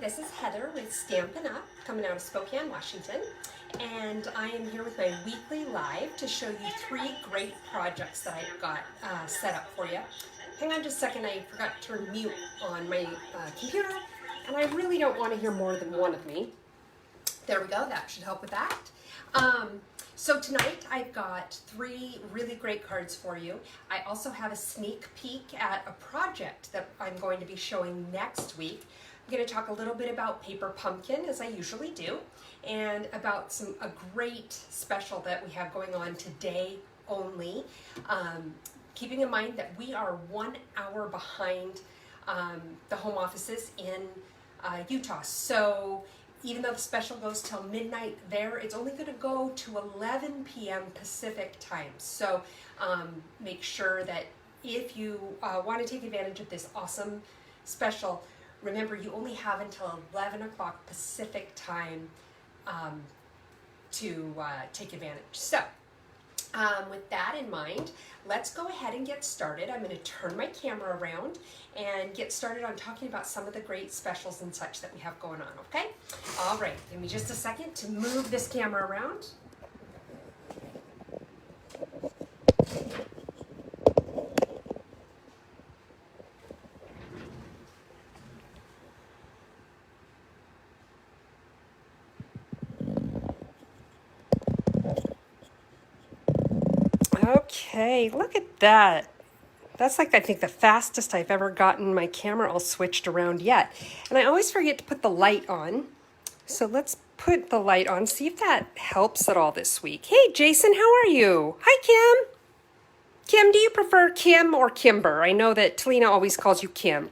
this is Heather with Stampin' Up, coming out of Spokane, Washington, and I am here with my weekly live to show you 3 great projects that I've got set up for you. Hang on just a second, I forgot to turn mute on my computer, and I really don't want to hear more than one of me. There we go, that should help with that. So tonight I've got 3 really great cards for you. I also have a sneak peek at a project that I'm going to be showing next week. I'm going to talk a little bit about Paper Pumpkin, as I usually do, and about a great special that we have going on today only. Keeping in mind that we are 1 hour behind the home offices in Utah. So even though the special goes till midnight there, it's only going to go to 11 p.m. Pacific time. So make sure that if you want to take advantage of this awesome special, remember you only have until 11 o'clock Pacific time to take advantage. So with that in mind, let's go ahead and get started. I'm going to turn my camera around and get started on talking about some of the great specials and such that we have going on, okay? All right, give me just a second to move this camera around. Okay, look at that. That's like, I think, the fastest I've ever gotten my camera all switched around yet. And I always forget to put the light on. So let's put the light on, see if that helps at all this week. Hey, Jason, how are you? Hi, Kim. Kim, do you prefer Kim or Kimber? I know that Talina always calls you Kim.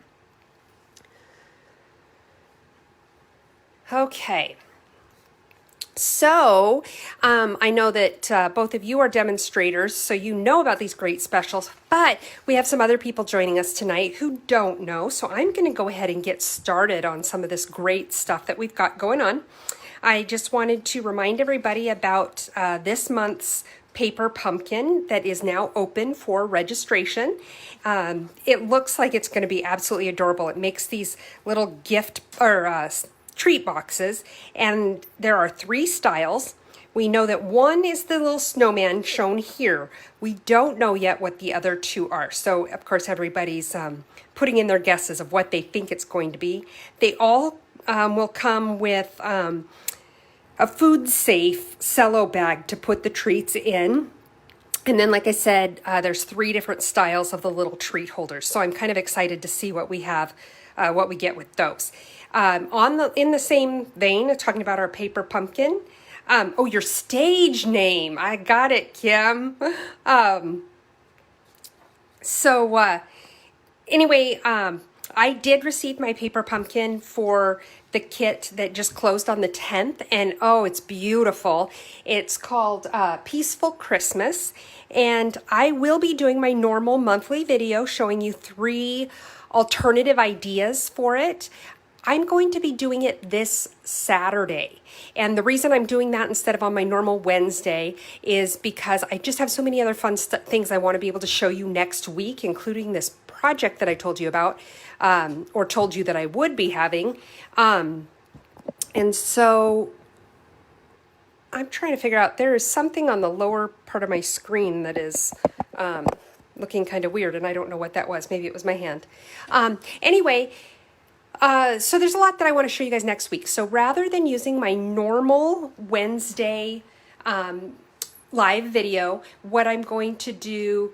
Okay. So, I know that both of you are demonstrators, so you know about these great specials, but we have some other people joining us tonight who don't know, so I'm going to go ahead and get started on some of this great stuff that we've got going on. I just wanted to remind everybody about this month's Paper Pumpkin that is now open for registration. It looks like it's going to be absolutely adorable. It makes these little gift or treat boxes, and there are 3 styles. We know that one is the little snowman shown here. We don't know yet what the other 2 are. So of course everybody's putting in their guesses of what they think it's going to be. They all will come with a food safe cello bag to put the treats in. And then, like I said, there's 3 different styles of the little treat holders. So I'm kind of excited to see what we have, what we get with those. In the same vein, talking about our Paper Pumpkin. Oh, your stage name. I got it, Kim. Anyway, I did receive my Paper Pumpkin for the kit that just closed on the 10th, and oh, it's beautiful. It's called Peaceful Christmas, and I will be doing my normal monthly video showing you 3 alternative ideas for it. I'm going to be doing it this Saturday. And the reason I'm doing that instead of on my normal Wednesday is because I just have so many other fun things I want to be able to show you next week, including this project that I told you about, or told you that I would be having. And so I'm trying to figure out, there is something on the lower part of my screen that is looking kind of weird, and I don't know what that was. Maybe it was my hand. Anyway, so there's a lot that I want to show you guys next week. So rather than using my normal Wednesday live video, what I'm going to do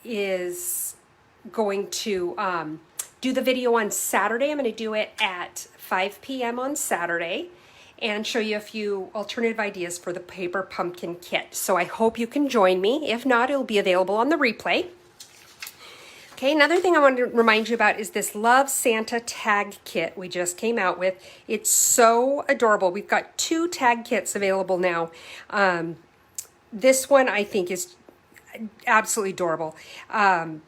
is going to do the video on Saturday. I'm going to do it at 5 p.m. on Saturday and show you a few alternative ideas for the Paper Pumpkin kit. So I hope you can join me. If not, it'll be available on the replay. Okay, another thing I want to remind you about is this Love Santa tag kit we just came out with. It's so adorable. We've got 2 tag kits available now. This one I think is absolutely adorable. And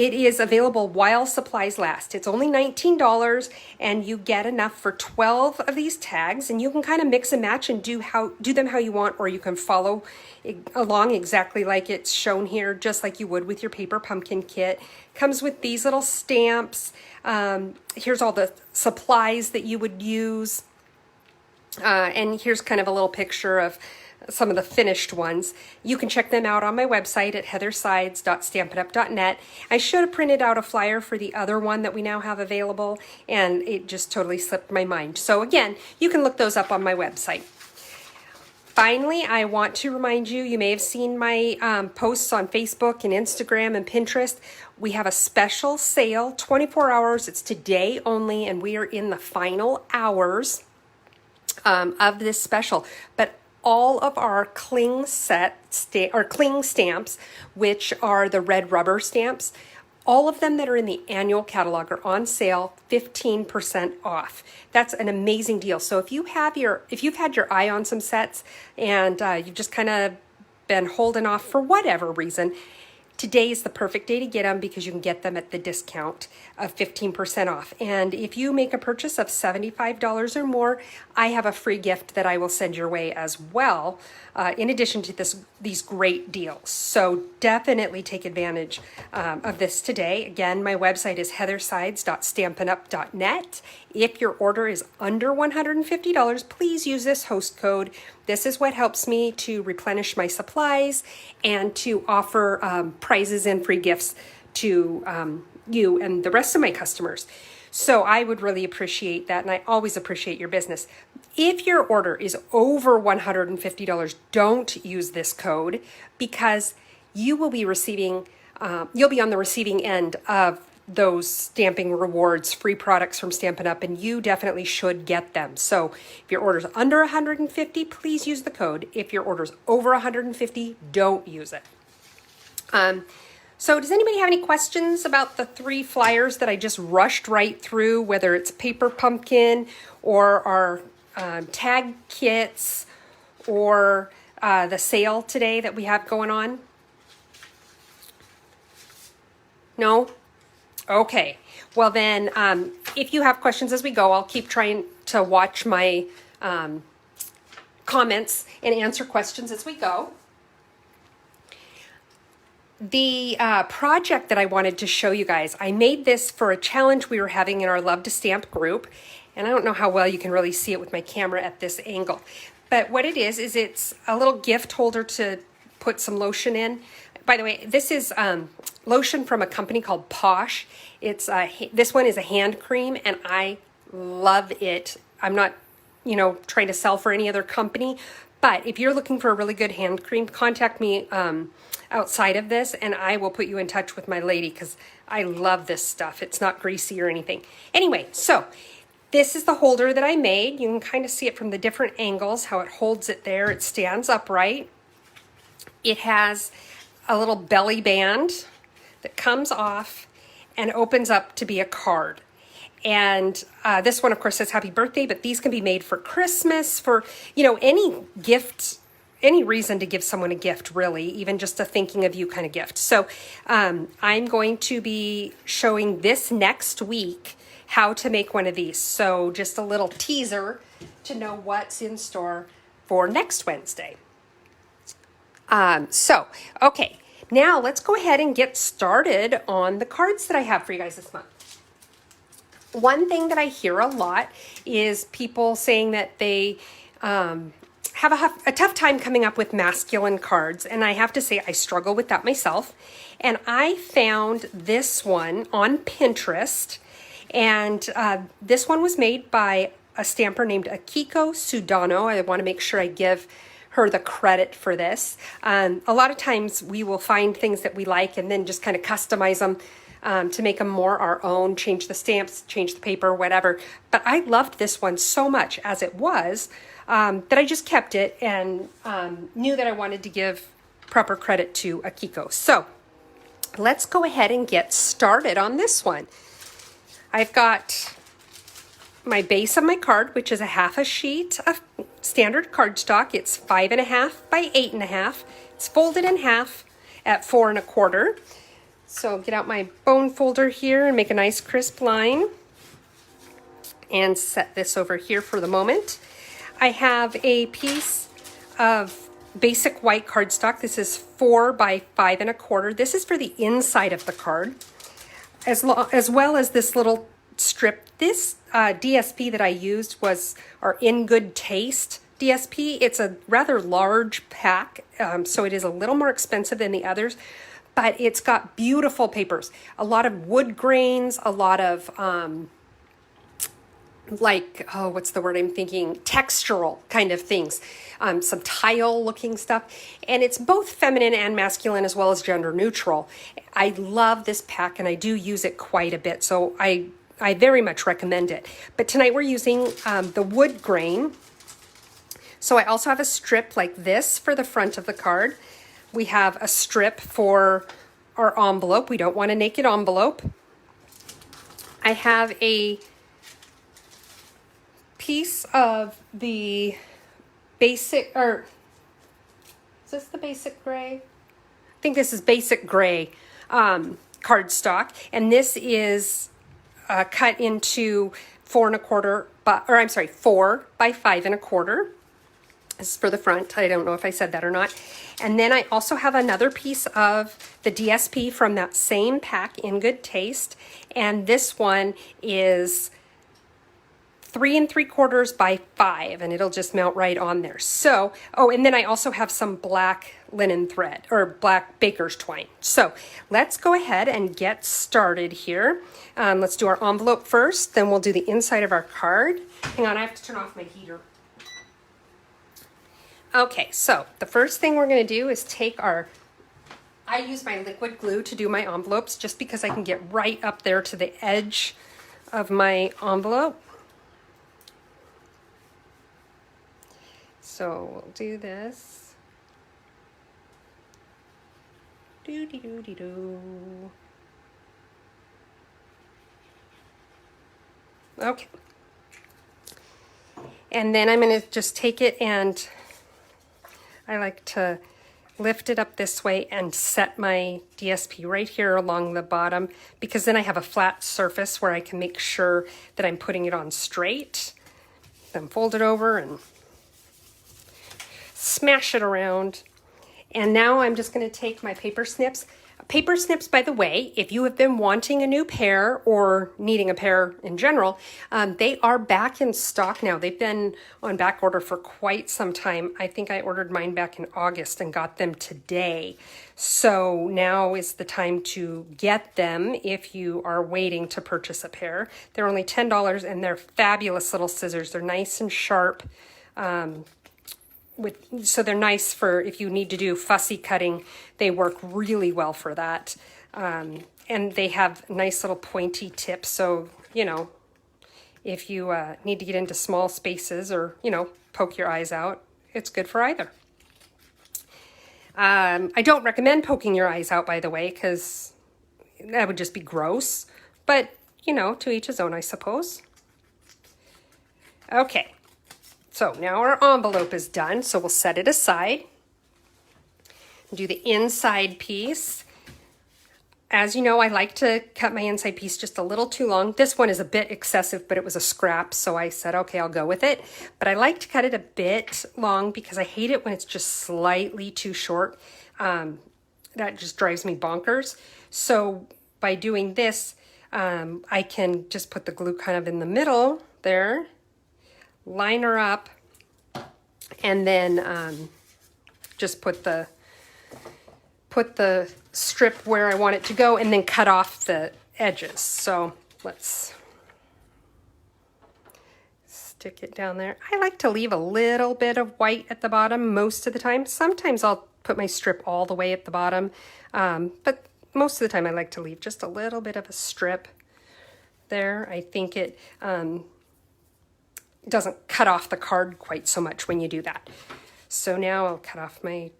it is available while supplies last. It's only $19 and you get enough for 12 of these tags, and you can kind of mix and match and do them how you want, or you can follow along exactly like it's shown here, just like you would with your paper pumpkin kit. Comes with these little stamps. Here's all the supplies that you would use. And here's kind of a little picture of some of the finished ones. You can check them out on my website at heathersides.stampitup.net. I should have printed out a flyer for the other one that we now have available, and it just totally slipped my mind. So again, you can look those up on my website. Finally, I want to remind you, you may have seen my posts on Facebook and Instagram and Pinterest. We have a special sale, 24 hours. It's today only, and we are in the final hours of this special. But all of our cling cling stamps, which are the red rubber stamps, all of them that are in the annual catalog are on sale, 15% off. That's an amazing deal. So if you've had your eye on some sets and you've just kind of been holding off for whatever reason, today is the perfect day to get them because you can get them at the discount of 15% off. And if you make a purchase of $75 or more, I have a free gift that I will send your way as well, in addition to these great deals. So definitely take advantage of this today. Again, my website is heathersides.stampitup.net. If your order is under $150, please use this host code. This is what helps me to replenish my supplies and to offer prizes and free gifts to you and the rest of my customers. So I would really appreciate that, and I always appreciate your business. If your order is over $150, don't use this code, because you will be receiving, you'll be on the receiving end of those stamping rewards, free products from Stampin' Up, and you definitely should get them. So if your order's under $150, please use the code. If your order's over $150, don't use it. So does anybody have any questions about the 3 flyers that I just rushed right through, whether it's paper pumpkin or our tag kits or the sale today that we have going on? No? Okay. Well then, if you have questions as we go, I'll keep trying to watch my comments and answer questions as we go. The project that I wanted to show you guys, I made this for a challenge we were having in our Love to Stamp group, and I don't know how well you can really see it with my camera at this angle, but what it is it's a little gift holder to put some lotion in. By the way, this is lotion from a company called Posh. It's this one is a hand cream, and I love it. I'm not, trying to sell for any other company, but if you're looking for a really good hand cream, contact me outside of this, and I will put you in touch with my lady, because I love this stuff. It's not greasy or anything. Anyway, so this is the holder that I made. You can kind of see it from the different angles, how it holds it there. It stands upright. It has a little belly band that comes off and opens up to be a card. And this one, of course, says happy birthday, but these can be made for Christmas, for, any gift, any reason to give someone a gift, really, even just a thinking of you kind of gift. So I'm going to be showing this next week, how to make one of these. So just a little teaser to know what's in store for next Wednesday. Okay, now let's go ahead and get started on the cards that I have for you guys this month. One thing that I hear a lot is people saying that they have a tough time coming up with masculine cards, and I have to say I struggle with that myself. And I found this one on Pinterest, and this one was made by a stamper named Akiko Sudano. I want to make sure I give her the credit for this. A lot of times we will find things that we like and then just kind of customize them to make them more our own, change the stamps, change the paper, whatever. But I loved this one so much as it was that I just kept it and knew that I wanted to give proper credit to Akiko. So let's go ahead and get started on this one. I've got my base of my card, which is a half a sheet of standard cardstock. It's 5.5 by 8.5. It's folded in half at 4 1/4. So get out my bone folder here and make a nice crisp line and set this over here for the moment. I have a piece of basic white cardstock. This is 4 by 5 1/4. This is for the inside of the card, as well as this little strip. This DSP that I used was our In Good Taste DSP. It's a rather large pack, so it is a little more expensive than the others, but it's got beautiful papers, a lot of wood grains, a lot of like, oh, what's the word I'm thinking? Textural kind of things, some tile looking stuff. And it's both feminine and masculine as well as gender neutral. I love this pack and I do use it quite a bit. So I very much recommend it. But tonight we're using the wood grain. So I also have a strip like this for the front of the card. We have a strip for our envelope. We don't want a naked envelope. I have a piece of the basic, or is this the basic gray? I think this is basic gray cardstock, and this is cut into 4 1/4, or I'm sorry, 4 by 5 1/4. This is for the front. I don't know if I said that or not. And then I also have another piece of the DSP from that same pack, In Good Taste, and this one is 3 3/4 by 5, and it'll just mount right on there. So, oh, and then I also have some black linen thread, or black baker's twine. So let's go ahead and get started here. Let's do our envelope first, then we'll do the inside of our card. Hang on, I have to turn off my heater. Okay, so the first thing we're going to do is take our, I use my liquid glue to do my envelopes just because I can get right up there to the edge of my envelope. So we'll do this. Do-de-do-de-do. Okay. And then I'm going to just take it, and I like to lift it up this way and set my DSP right here along the bottom, because then I have a flat surface where I can make sure that I'm putting it on straight. Then fold it over and smash it around. And now I'm just going to take my paper snips. Paper snips, by the way, if you have been wanting a new pair or needing a pair in general, they are back in stock now. They've been on back order for quite some time. I think I ordered mine back in August and got them today. So now is the time to get them if you are waiting to purchase a pair. They're only $10 and they're fabulous little scissors. They're nice and sharp. So they're nice for if you need to do fussy cutting. They work really well for that. And they have nice little pointy tips. So, you know, if you need to get into small spaces or, you know, poke your eyes out, it's good for either. I don't recommend poking your eyes out, by the way, because that would just be gross. But, you know, to each his own, I suppose. Okay. So now our envelope is done, so we'll set it aside. Do the inside piece. As you know, I like to cut my inside piece just a little too long. This one is a bit excessive, but it was a scrap, so I said, okay, I'll go with it. But I like to cut it a bit long because I hate it when it's just slightly too short. That just drives me bonkers. So by doing this, I can just put the glue kind of in the middle there, line her up, and then just put the strip where I want it to go, and then cut off the edges. So let's stick it down there. I like to leave a little bit of white at the bottom most of the time. Sometimes I'll put my strip all the way at the bottom, but most of the time I like to leave just a little bit of a strip there. I think it doesn't cut off the card quite so much when you do that. So now I'll cut off my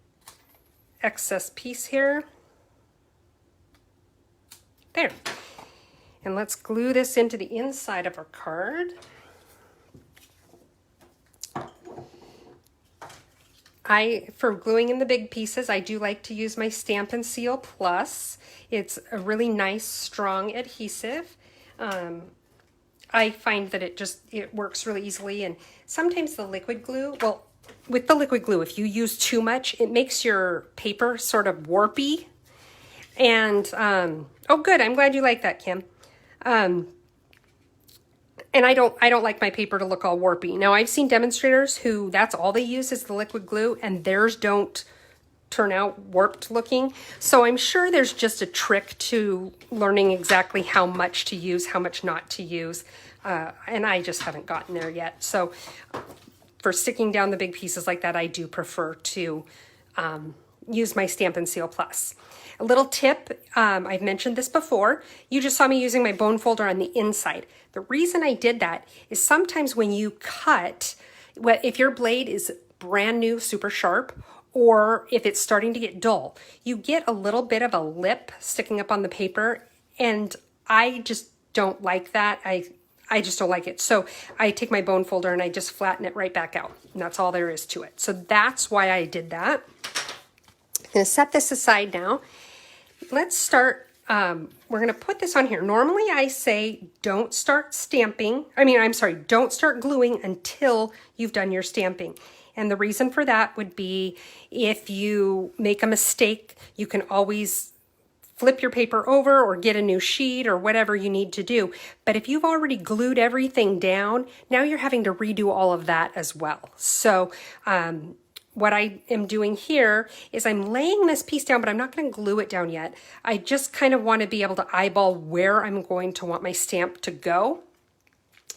excess piece here. There. And let's glue this into the inside of our card. For gluing in the big pieces, I do like to use my Stamp & Seal Plus. It's a really nice, strong adhesive. I find that it works really easily, and sometimes the liquid glue, well, with the liquid glue, if you use too much, it makes your paper sort of warpy. And, oh good, I'm glad you like that, Kim. And I don't like my paper to look all warpy. Now, I've seen demonstrators who that's all they use is the liquid glue, and theirs don't turn out warped looking. So I'm sure there's just a trick to learning exactly how much to use, how much not to use. And I just haven't gotten there yet. So for sticking down the big pieces like that, I do prefer to use my Stamp & Seal Plus. A little tip, I've mentioned this before. You just saw me using my bone folder on the inside. The reason I did that is sometimes when you cut, if your blade is brand new, super sharp, or if it's starting to get dull, you get a little bit of a lip sticking up on the paper, and I just don't like that. I just don't like it. So I take my bone folder and I just flatten it right back out. And that's all there is to it. So that's why I did that. I'm going to set this aside now. Let's start, we're going to put this on here. Normally I say don't start don't start gluing until you've done your stamping. And the reason for that would be if you make a mistake, you can always flip your paper over or get a new sheet or whatever you need to do. But if you've already glued everything down, now you're having to redo all of that as well. So, what I am doing here is I'm laying this piece down, but I'm not going to glue it down yet. I just kind of want to be able to eyeball where I'm going to want my stamp to go.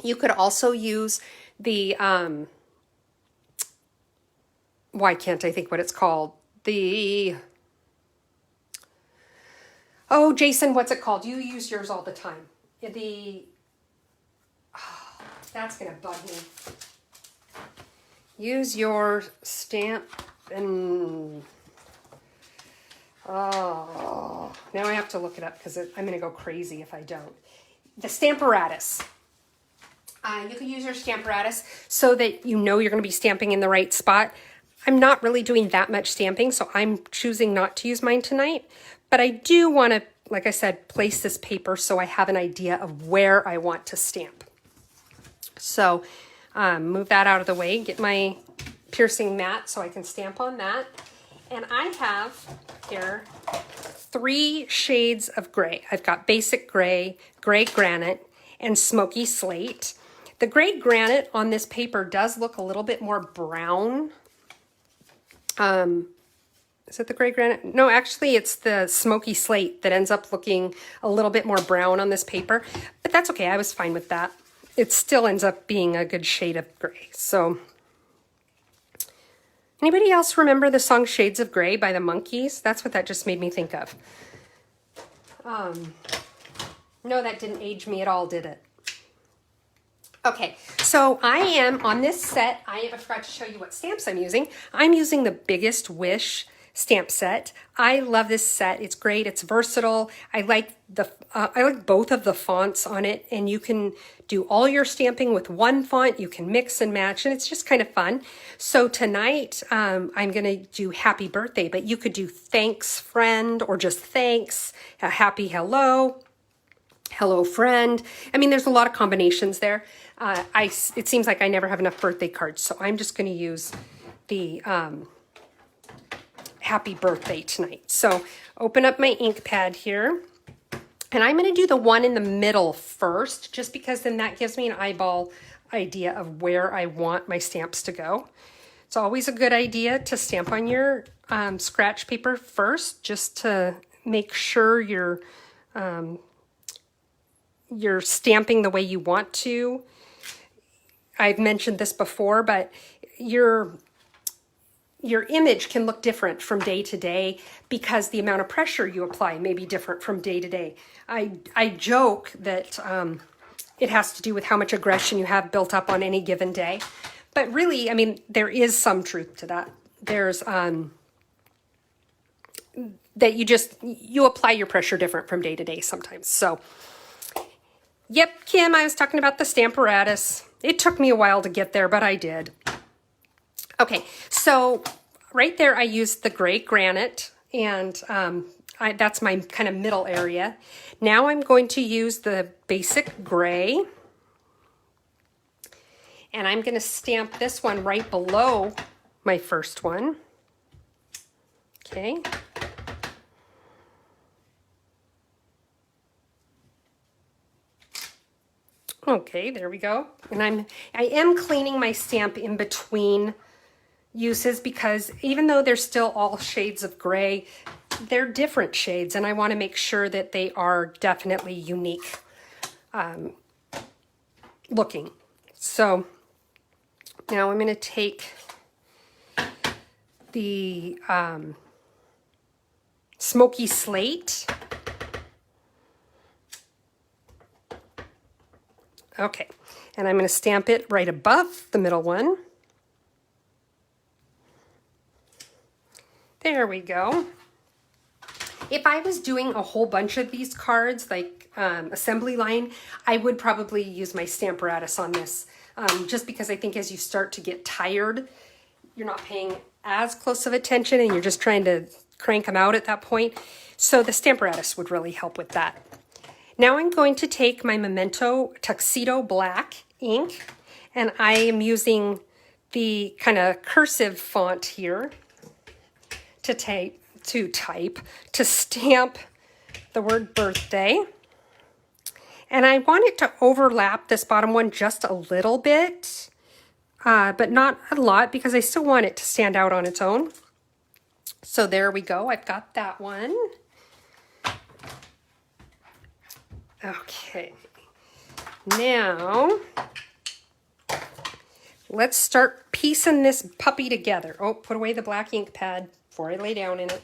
You could also use the, why can't I think what it's called? Oh, Jason, what's it called? You use yours all the time. That's going to bug me. Use your stamp and, oh, now I have to look it up because I'm going to go crazy if I don't. The Stamparatus. You can use your Stamparatus so that you know you're going to be stamping in the right spot. I'm not really doing that much stamping, so I'm choosing not to use mine tonight. But I do want to, like I said, place this paper so I have an idea of where I want to stamp. So, move that out of the way, get my piercing mat so I can stamp on that. And I have here 3 shades of gray. I've got basic gray, gray granite, and smoky slate. The gray granite on this paper does look a little bit more brown. Is it the gray granite? No, actually it's the smoky slate that ends up looking a little bit more brown on this paper, but that's okay. I was fine with that. It still ends up being a good shade of gray. So, anybody else remember the song Shades of Grey by the Monkees? That's what that just made me think of. No, that didn't age me at all, did it? Okay, so I am on this set. I forgot to show you what stamps I'm using. I'm using the Biggest Wish stamp set. I love this set. It's great. It's versatile. I like both of the fonts on it, and you can do all your stamping with one font. You can mix and match, and it's just kind of fun. So tonight I'm going to do Happy Birthday, but you could do Thanks Friend or just Thanks, a Happy Hello, Hello Friend. I mean, there's a lot of combinations there. It seems like I never have enough birthday cards, so I'm just going to use the Happy Birthday tonight. So open up my ink pad here, and I'm going to do the one in the middle first, just because then that gives me an eyeball idea of where I want my stamps to go. It's always a good idea to stamp on your scratch paper first, just to make sure you're stamping the way you want to. I've mentioned this before, but your image can look different from day to day because the amount of pressure you apply may be different from day to day. I joke that it has to do with how much aggression you have built up on any given day. But really, I mean, there is some truth to that. There's that you apply your pressure different from day to day sometimes. So, yep, Kim, I was talking about the Stamparatus. It took me a while to get there, but I did. Okay, so right there I used the gray granite, and that's my kind of middle area. Now I'm going to use the basic gray, and I'm going to stamp this one right below my first one. Okay. Okay, there we go. And I am cleaning my stamp in between uses, because even though they're still all shades of gray, they're different shades, and I want to make sure that they are definitely unique looking. So now I'm going to take the smoky slate. Okay, and I'm going to stamp it right above the middle one. There we go. If I was doing a whole bunch of these cards, like assembly line, I would probably use my Stamparatus on this, just because I think as you start to get tired, you're not paying as close of attention and you're just trying to crank them out at that point. So the Stamparatus would really help with that. Now I'm going to take my Memento Tuxedo Black ink, and I am using the kind of cursive font here to stamp the word birthday. And I want it to overlap this bottom one just a little bit, but not a lot, because I still want it to stand out on its own. So there we go. I've got that one. Okay. Now, let's start piecing this puppy together. Oh, put away the black ink pad before I lay down in it.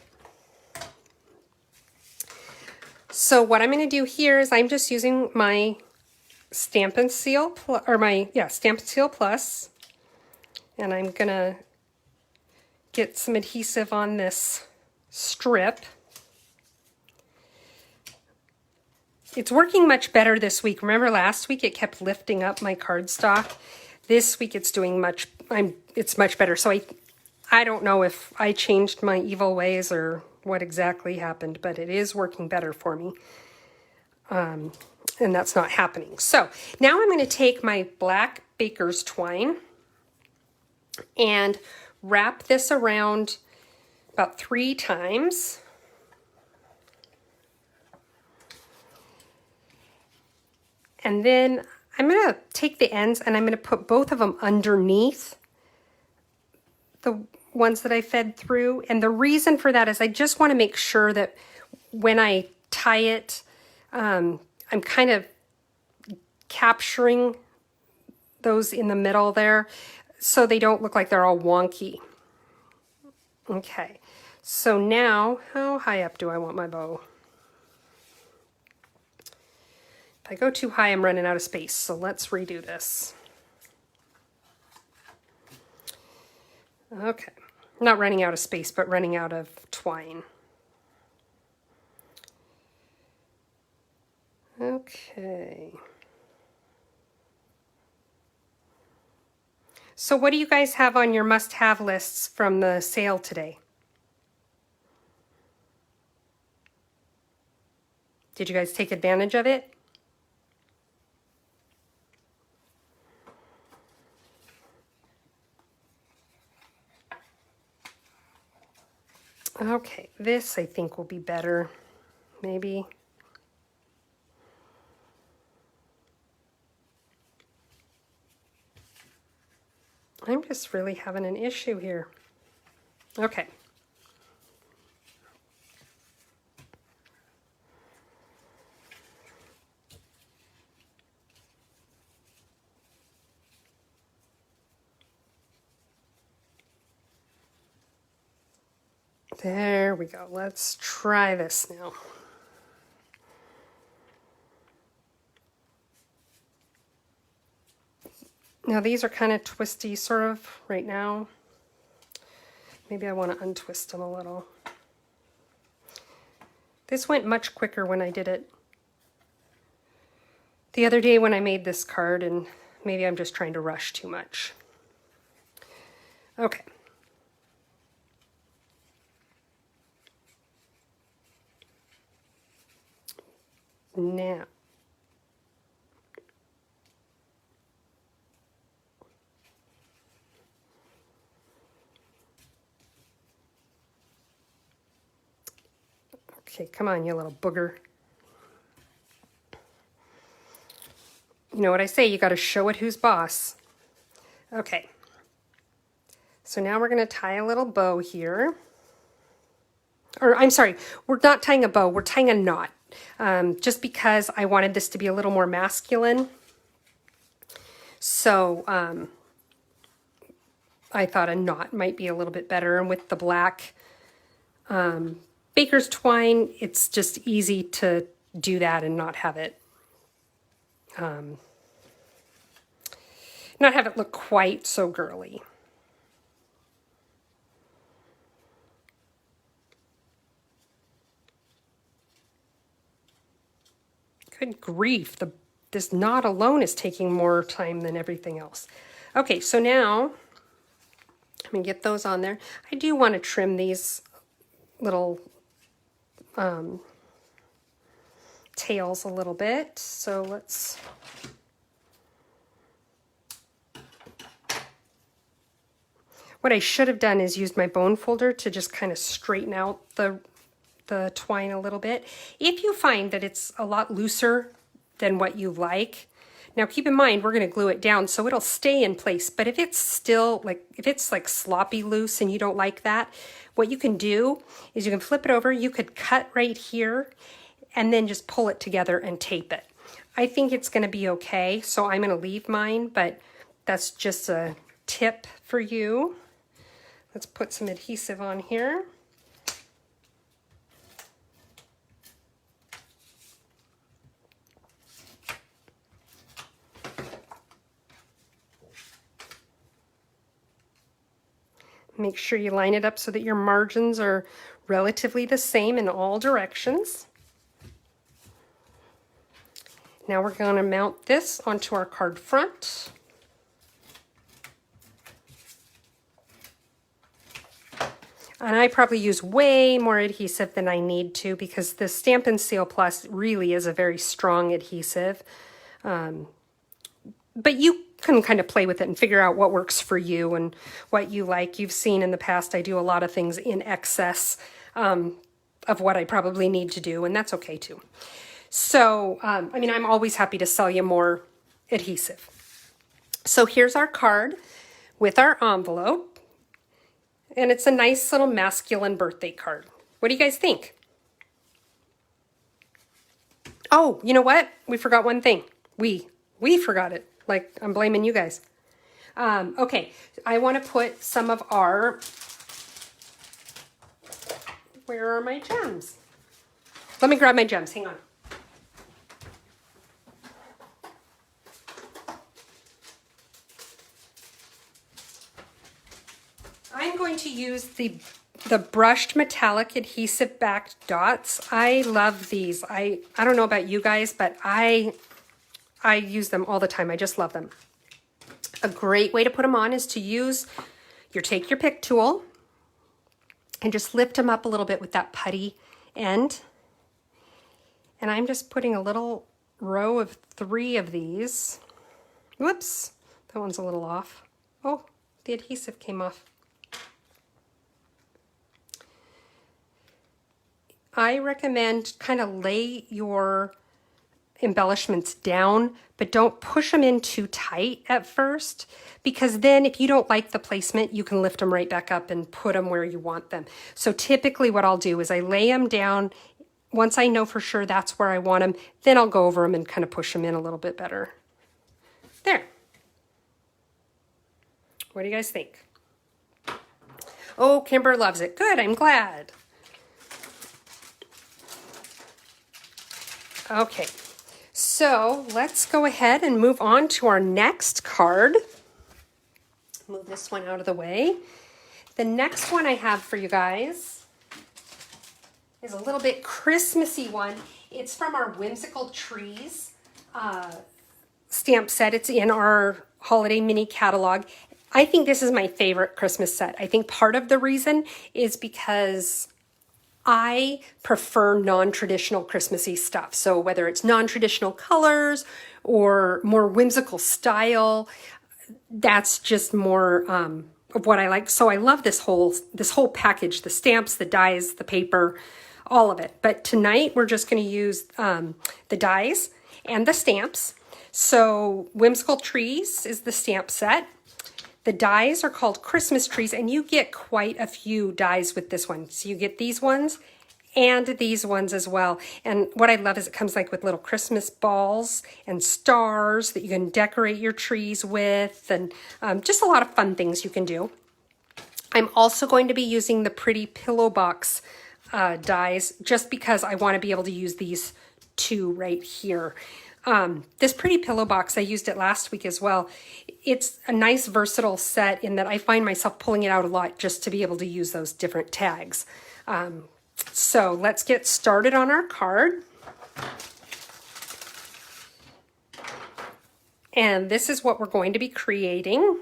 So what I'm going to do here is I'm just using my Stamp and Seal, Stamp and Seal Plus, and I'm going to get some adhesive on this strip. It's working much better this week. Remember last week it kept lifting up my cardstock. This week it's doing it's much better. So I don't know if I changed my evil ways or what exactly happened, but it is working better for me. And that's not happening. So now I'm going to take my black baker's twine and wrap this around about 3 times. And then I'm going to take the ends and I'm going to put both of them underneath the ones that I fed through. And the reason for that is I just want to make sure that when I tie it, I'm kind of capturing those in the middle there so they don't look like they're all wonky. Okay, so now how high up do I want my bow? If I go too high, I'm running out of space, so let's redo this. Okay, not running out of space, but running out of twine. Okay. So what do you guys have on your must-have lists from the sale today? Did you guys take advantage of it? Okay, this I think will be better, maybe. I'm just really having an issue here. Okay. There we go. Let's try this now. Now these are kind of twisty sort of right now. Maybe I want to untwist them a little. This went much quicker when I did it the other day when I made this card, and maybe I'm just trying to rush too much. Okay. Now, okay, come on, you little booger. You know what I say, you got to show it who's boss. Okay, so now we're going to tie a little bow here. Or I'm sorry, we're not tying a bow, we're tying a knot. Just because I wanted this to be a little more masculine. So I thought a knot might be a little bit better. And with the black baker's twine, it's just easy to do that and not have it look quite so girly. Good grief, this knot alone is taking more time than everything else. Okay, so now I'm gonna get those on there. I do want to trim these little tails a little bit, so let's what I should have done is used my bone folder to just kind of straighten out the twine a little bit. If you find that it's a lot looser than what you like, now keep in mind we're going to glue it down so it'll stay in place, but if it's still if it's like sloppy loose and you don't like that, what you can do is you can flip it over, you could cut right here and then just pull it together and tape it. I think it's going to be okay, so I'm going to leave mine, but that's just a tip for you. Let's put some adhesive on here. Make sure you line it up so that your margins are relatively the same in all directions. Now we're going to mount this onto our card front. And I probably use way more adhesive than I need to because the Stampin' Seal Plus really is a very strong adhesive. But you can kind of play with it and figure out what works for you and what you like. You've seen in the past I do a lot of things in excess of what I probably need to do, and that's okay too. So, I mean, I'm always happy to sell you more adhesive. So here's our card with our envelope. And it's a nice little masculine birthday card. What do you guys think? Oh, you know what? We forgot one thing. We forgot it. Like, I'm blaming you guys. Okay, I want to put some of our... Where are my gems? Let me grab my gems. Hang on. I'm going to use the brushed metallic adhesive backed dots. I love these. I don't know about you guys, but I use them all the time. I just love them. A great way to put them on is to use take your pick tool and just lift them up a little bit with that putty end. And I'm just putting a little row of 3 of these. Whoops, that one's a little off. Oh, the adhesive came off. I recommend kind of lay your embellishments down, but don't push them in too tight at first, because then if you don't like the placement, you can lift them right back up and put them where you want them. So typically what I'll do is I lay them down. Once I know for sure that's where I want them, then I'll go over them and kind of push them in a little bit better. There. What do you guys think? Oh, Kimber loves it. Good, I'm glad. Okay, so let's go ahead and move on to our next card. Move this one out of the way. The next one I have for you guys is a little bit Christmassy one. It's from our Whimsical Trees stamp set. It's in our holiday mini catalog. I think this is my favorite Christmas set. I think part of the reason is because I prefer non-traditional Christmassy stuff. So whether it's non-traditional colors or more whimsical style, that's just more of what I like. So I love this whole package, the stamps, the dies, the paper, all of it. But tonight we're just going to use the dies and the stamps. So Whimsical Trees is the stamp set. The dies are called Christmas trees, and you get quite a few dies with this one. So you get these ones and these ones as well. And what I love is it comes like with little Christmas balls and stars that you can decorate your trees with, and just a lot of fun things you can do. I'm also going to be using the Pretty Pillow Box dies just because I want to be able to use these two right here. This Pretty Pillow Box, I used it last week as well. It's a nice versatile set in that I find myself pulling it out a lot just to be able to use those different tags. So let's get started on our card. And this is what we're going to be creating.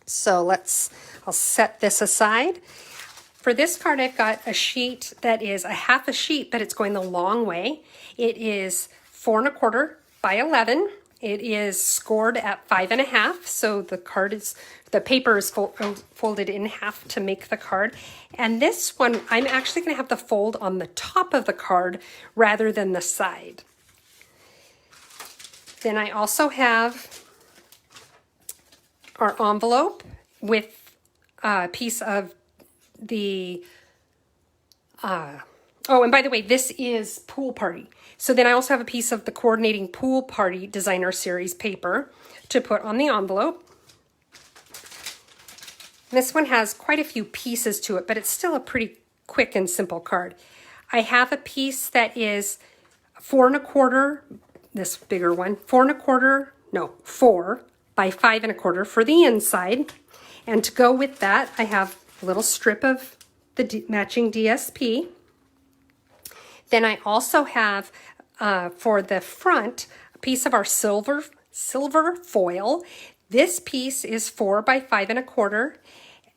So I'll set this aside. For this card, I've got a sheet that is a half a sheet, but it's going the long way. It is 4 1/4 by 11. It is scored at 5 1/2. So the paper is folded in half to make the card. And this one, I'm actually going to have the fold on the top of the card rather than the side. Then I also have our envelope with a piece of the oh, and by the way, this is Pool Party. So then I also have a piece of the Coordinating Pool Party Designer Series paper to put on the envelope. This one has quite a few pieces to it, but it's still a pretty quick and simple card. I have a piece that is 4 1/4, this bigger one, 4 by 5 1/4 for the inside. And to go with that, I have a little strip of the matching DSP. Then I also have, for the front, a piece of our silver foil. This piece is 4 by 5 1/4.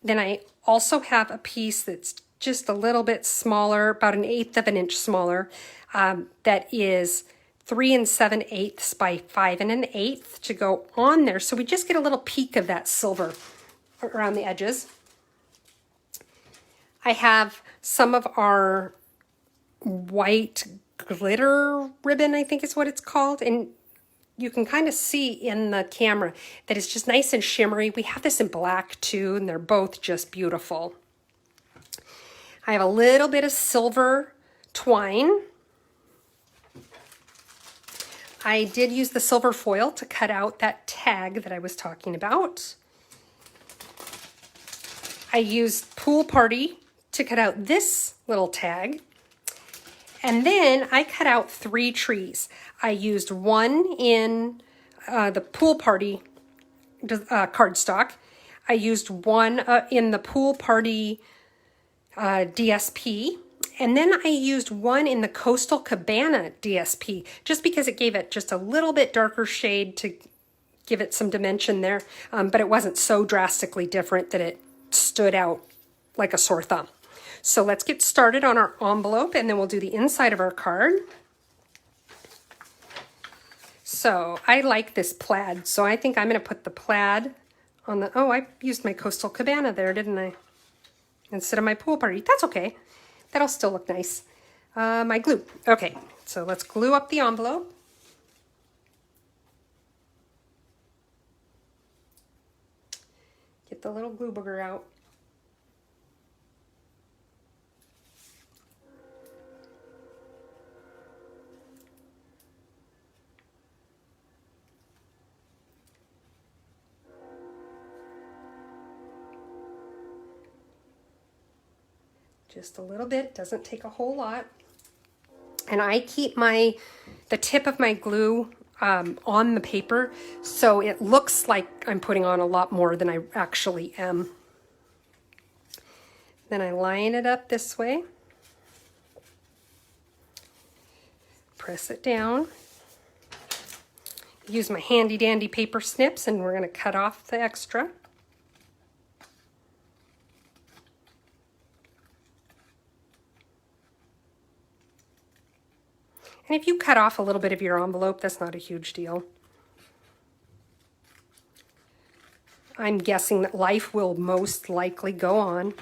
Then I also have a piece that's just a little bit smaller, about 1/8 of an inch smaller, that is 3 7/8 by 5 1/8 to go on there. So we just get a little peek of that silver around the edges. I have some of our white glitter ribbon, I think is what it's called. And you can kind of see in the camera that it's just nice and shimmery. We have this in black too, and they're both just beautiful. I have a little bit of silver twine. I did use the silver foil to cut out that tag that I was talking about. I used Pool Party to cut out this little tag. And then I cut out 3 trees. I used one in the Pool Party cardstock. I used one in the Pool Party DSP. And then I used one in the Coastal Cabana DSP, just because it gave it just a little bit darker shade to give it some dimension there. But it wasn't so drastically different that it stood out like a sore thumb. So let's get started on our envelope, and then we'll do the inside of our card. So I like this plaid, so I think I'm going to put the plaid on the, oh, I used my Coastal Cabana there, didn't I? Instead of my Pool Party. That's okay. That'll still look nice. My glue. Okay, so let's glue up the envelope. Get the little glue booger out. Just a little bit, doesn't take a whole lot. And I keep the tip of my glue on the paper, so it looks like I'm putting on a lot more than I actually am. Then I line it up this way, press it down, use my handy dandy paper snips, and we're going to cut off the extra. And if you cut off a little bit of your envelope, that's not a huge deal. I'm guessing that life will most likely go on.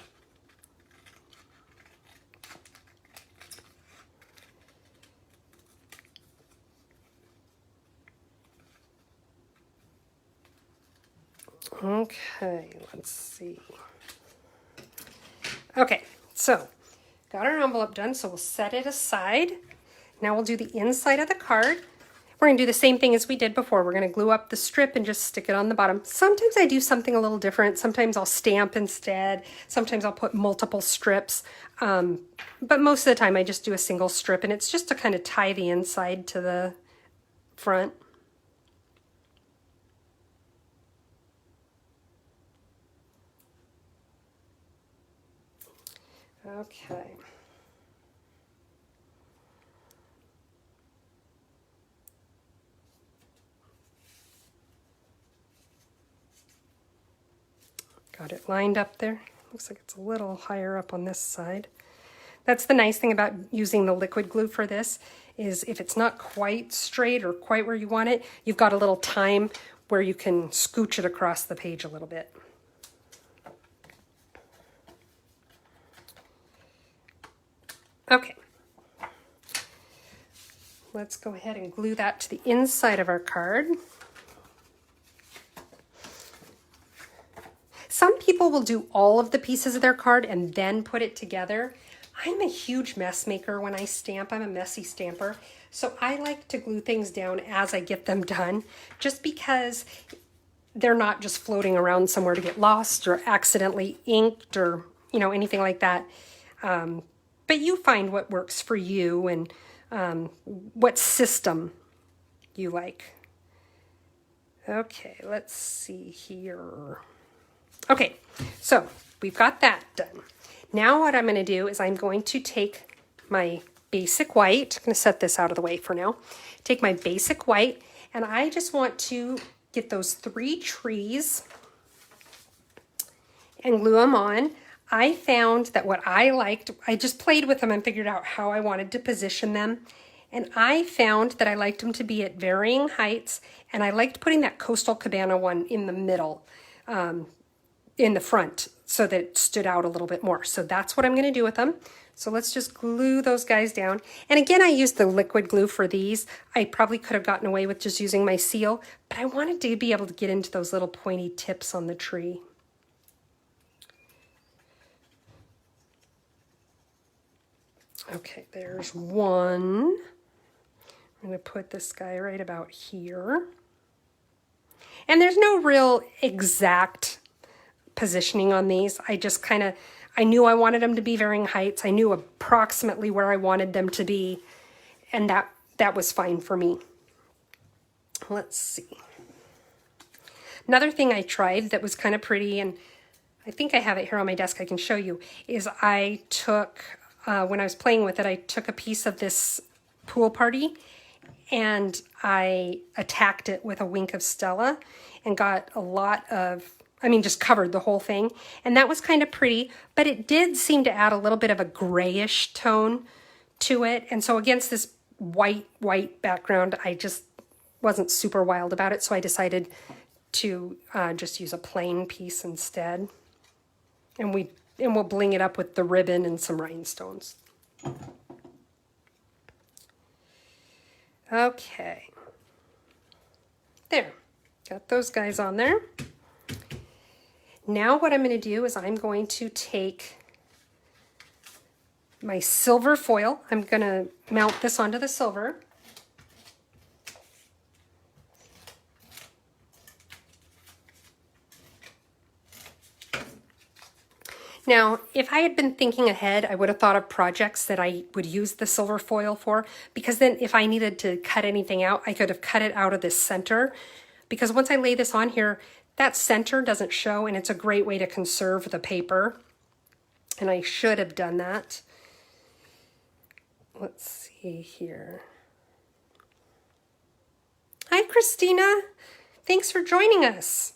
Okay, let's see. Okay, so got our envelope done, so we'll set it aside. Now we'll do the inside of the card. We're going to do the same thing as we did before. We're going to glue up the strip and just stick it on the bottom. Sometimes I do something a little different. Sometimes I'll stamp instead. Sometimes I'll put multiple strips. But most of the time I just do a single strip, and it's just to kind of tie the inside to the front. Okay. Got it lined up there. Looks like it's a little higher up on this side. That's the nice thing about using the liquid glue for this, is if it's not quite straight or quite where you want it, you've got a little time where you can scooch it across the page a little bit. Okay. Let's go ahead and glue that to the inside of our card. Some people will do all of the pieces of their card and then put it together. I'm a huge mess maker when I stamp. I'm a messy stamper. So I like to glue things down as I get them done, just because they're not just floating around somewhere to get lost or accidentally inked or, anything like that. But you find what works for you and what system you like. Okay, let's see here. Okay, so we've got that done. Now what I'm going to do is I'm going to take my basic white. I'm going to set this out of the way for now. Take my basic white, and I just want to get those 3 trees and glue them on. I found that what I liked, I just played with them and figured out how I wanted to position them. And I found that I liked them to be at varying heights, and I liked putting that Coastal Cabana one in the middle, in the front, so that it stood out a little bit more. So that's what I'm going to do with them. So let's just glue those guys down. And again, I used the liquid glue for these. I probably could have gotten away with just using my seal, but I wanted to be able to get into those little pointy tips on the tree. Okay, there's one. I'm going to put this guy right about here. And there's no real exact positioning on these. I just I knew I wanted them to be varying heights. I knew approximately where I wanted them to be, and that was fine for me. Let's see. Another thing I tried that was kind of pretty, and I think I have it here on my desk I can show you, is I took, when I was playing with it, I took a piece of this Pool Party and I attacked it with a Wink of Stella and got a lot of, just covered the whole thing. And that was kind of pretty, but it did seem to add a little bit of a grayish tone to it. And so against this white background, I just wasn't super wild about it. So I decided to just use a plain piece instead. And we'll bling it up with the ribbon and some rhinestones. Okay. There. Got those guys on there. Now what I'm going to do is I'm going to take my silver foil. I'm going to mount this onto the silver. Now, if I had been thinking ahead, I would have thought of projects that I would use the silver foil for, because then if I needed to cut anything out, I could have cut it out of this center. Because once I lay this on here, that center doesn't show, and it's a great way to conserve the paper. And I should have done that. Let's see here. Hi, Christina. Thanks for joining us.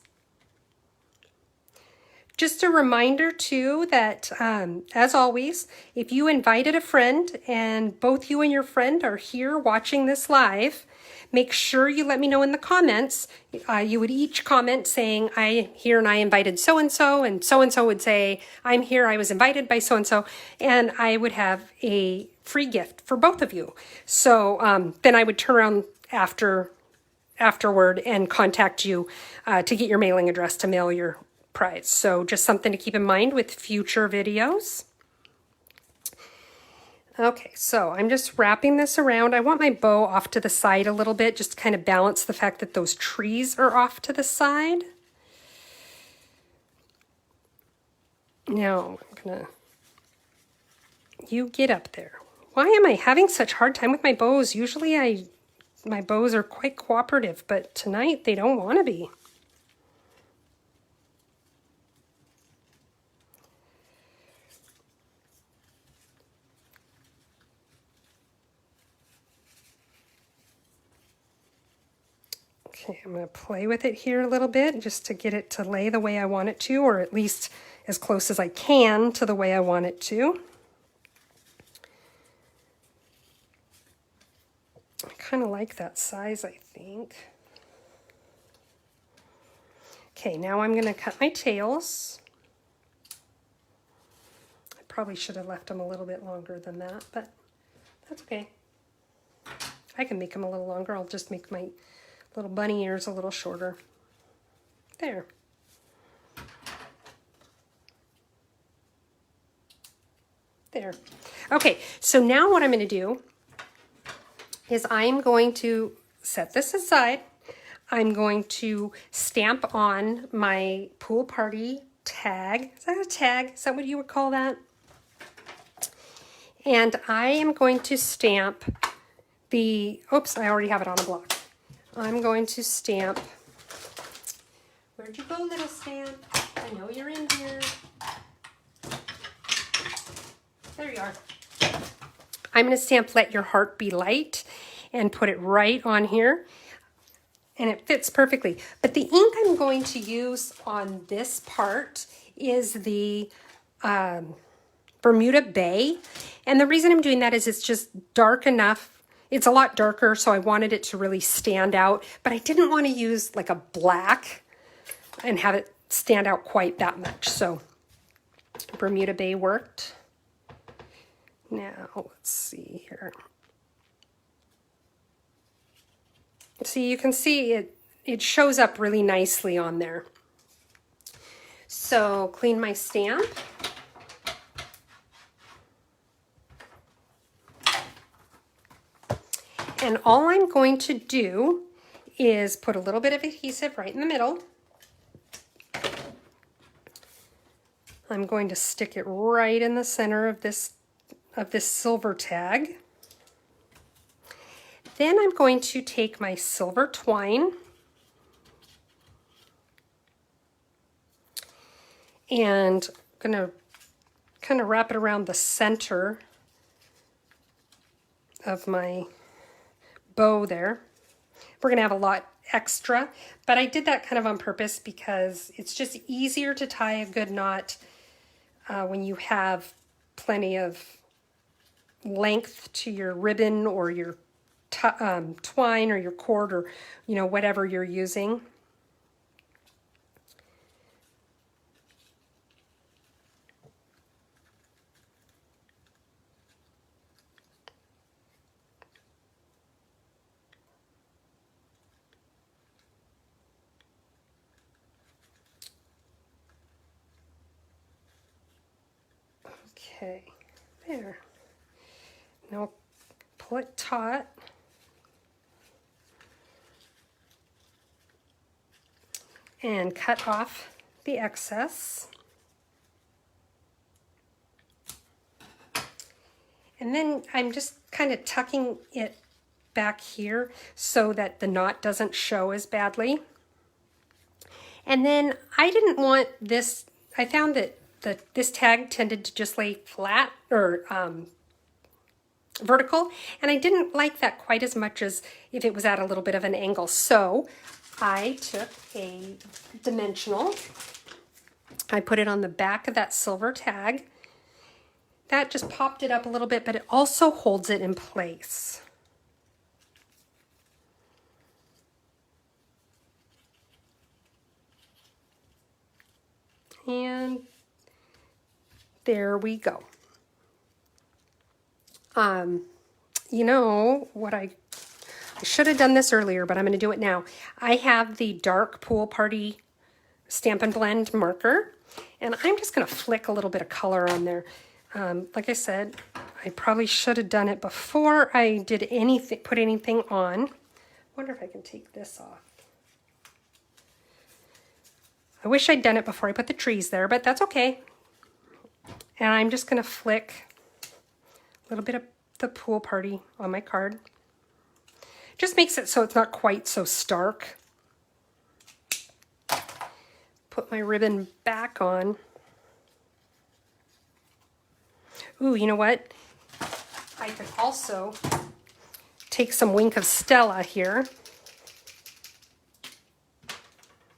just a reminder too that, as always, if you invited a friend and both you and your friend are here watching this live, make sure you let me know in the comments. You would each comment saying, I'm here and I invited so-and-so, and so-and-so would say, I'm here, I was invited by so-and-so, and I would have a free gift for both of you. So then I would turn around afterward and contact you to get your mailing address to mail your prize. So just something to keep in mind with future videos. Okay, so I'm just wrapping this around. I want my bow off to the side a little bit, just to kind of balance the fact that those trees are off to the side. Now, you get up there. Why am I having such a hard time with my bows? Usually my bows are quite cooperative, but tonight they don't want to be. Okay, I'm going to play with it here a little bit just to get it to lay the way I want it to, or at least as close as I can to the way I want it to. I kind of like that size, I think. Okay, now I'm going to cut my tails. I probably should have left them a little bit longer than that, but that's okay. I can make them a little longer. I'll just make my little bunny ears a little shorter. There. There. Okay, so now what I'm going to do is I'm going to set this aside. I'm going to stamp on my pool party tag. Is that a tag? Is that what you would call that? And I am going to stamp the, oops, I already have it on a block. I'm going to stamp, where'd you go, little stamp? I know you're in here. There you are. I'm going to stamp Let Your Heart Be Light and put it right on here. And it fits perfectly. But the ink I'm going to use on this part is the Bermuda Bay. And the reason I'm doing that is it's just dark enough. It's a lot darker, so I wanted it to really stand out. But I didn't want to use like a black and have it stand out quite that much. So Bermuda Bay worked. Now, let's see here. See, you can see it shows up really nicely on there. So clean my stamp. And all I'm going to do is put a little bit of adhesive right in the middle. I'm going to stick it right in the center of this silver tag. Then I'm going to take my silver twine and I'm going to kind of wrap it around the center of my bow there. We're going to have a lot extra, but I did that kind of on purpose because it's just easier to tie a good knot when you have plenty of length to your ribbon or your twine or your cord or whatever you're using. Okay, there. Now pull it taut. And cut off the excess. And then I'm just kind of tucking it back here so that the knot doesn't show as badly. And then I didn't want this, I found that this tag tended to just lay flat or vertical, and I didn't like that quite as much as if it was at a little bit of an angle. So I took a dimensional I put it on the back of that silver tag. That just popped it up a little bit, but it also holds it in place. And there we go. You know what, I should have done this earlier, but I'm going to do it now. I have the dark Pool Party Stampin' Blend marker, and I'm just going to flick a little bit of color on there. Like I said, I probably should have done it before I did anything, put anything on. Wonder if I can take this off. I wish I'd done it before I put the trees there, but that's okay. And I'm just going to flick a little bit of the Pool Party on my card. Just makes it so it's not quite so stark. Put my ribbon back on. Ooh, you know what? I could also take some Wink of Stella here,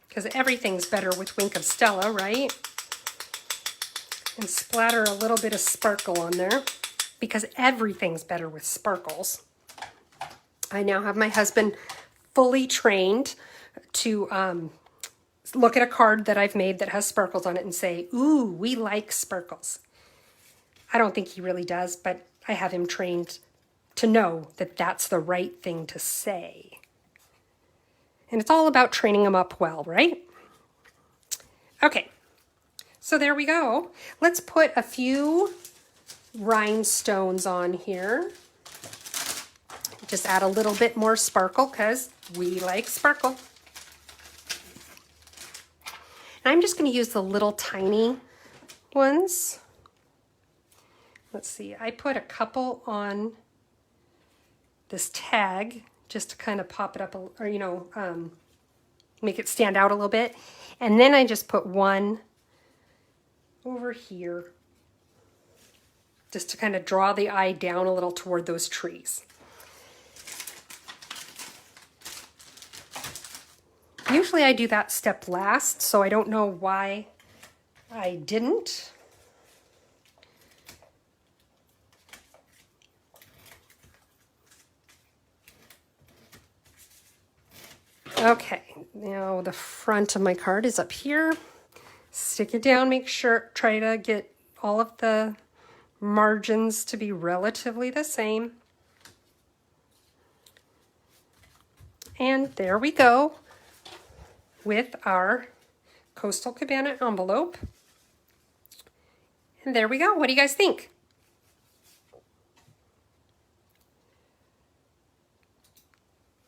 because everything's better with Wink of Stella, right? And splatter a little bit of sparkle on there, because everything's better with sparkles. I now have my husband fully trained to look at a card that I've made that has sparkles on it and say, ooh, we like sparkles. I don't think he really does, but I have him trained to know that that's the right thing to say. And it's all about training them up well, right? Okay, so there we go. Let's put a few rhinestones on here. Just add a little bit more sparkle because we like sparkle. And I'm just going to use the little tiny ones. Let's see, I put a couple on this tag just to kind of pop it up, or make it stand out a little bit. And then I just put one over here just to kind of draw the eye down a little toward those trees. Usually I do that step last, so I don't know why I didn't. Okay, now the front of my card is up here. Stick it down, make sure, try to get all of the margins to be relatively the same. And there we go with our Coastal Cabana envelope. And there we go. What do you guys think?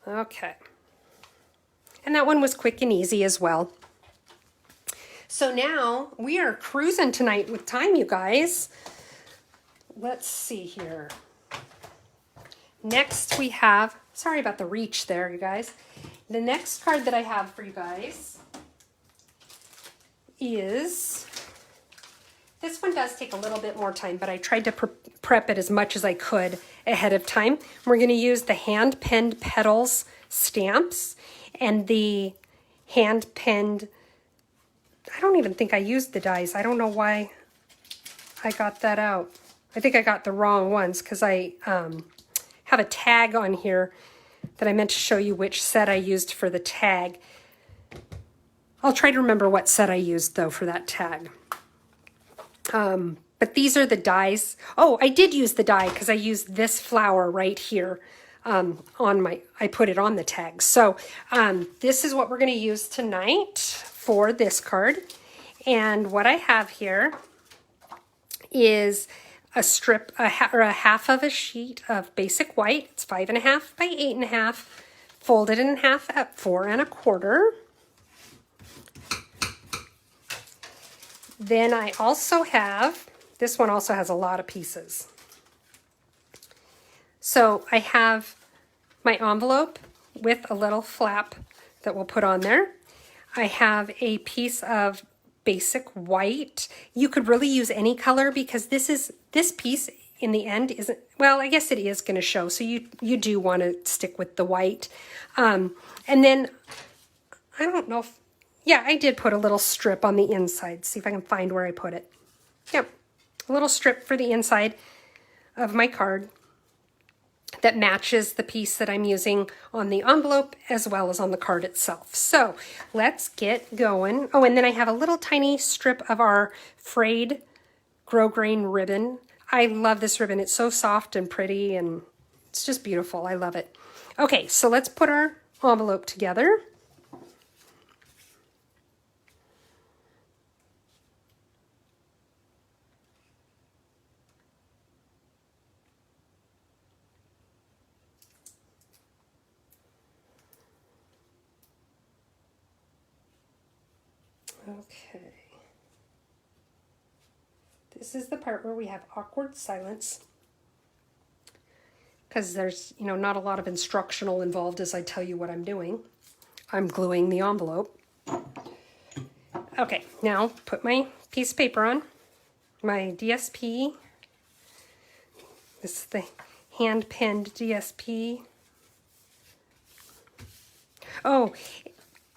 Okay. And that one was quick and easy as well. So now we are cruising tonight with time, you guys. Let's see here. Next we have, sorry about the reach there, you guys. The next card that I have for you guys is, this one does take a little bit more time, but I tried to prep it as much as I could ahead of time. We're going to use the hand-penned petals stamps and the hand-penned, I don't even think I used the dies. I don't know why I got that out. I think I got the wrong ones because I have a tag on here that I meant to show you which set I used for the tag. I'll try to remember what set I used though for that tag. But these are the dies. Oh, I did use the die because I used this flower right here I put it on the tag. So this is what we're going to use tonight for this card. And what I have here is a strip, or a half of a sheet of basic white. It's 5.5 by 8.5, folded in half at 4 1/4. Then I also have, this one also has a lot of pieces. So I have my envelope with a little flap that we'll put on there. I have a piece of basic white. You could really use any color because this piece in the end isn't, well, I guess it is going to show. So you do want to stick with the white. And then I don't know if, Yeah, I did put a little strip on the inside. See if I can find where I put it. Yep, a little strip for the inside of my card that matches the piece that I'm using on the envelope as well as on the card itself. So let's get going. Oh, and then I have a little tiny strip of our frayed grosgrain ribbon. I love this ribbon. It's so soft and pretty and it's just beautiful. I love it. Okay, so let's put our envelope together. Okay. This is the part where we have awkward silence because there's, not a lot of instructional involved as I tell you what I'm doing. I'm gluing the envelope. Okay, now put my piece of paper on, my DSP. This is the hand-pinned DSP. Oh,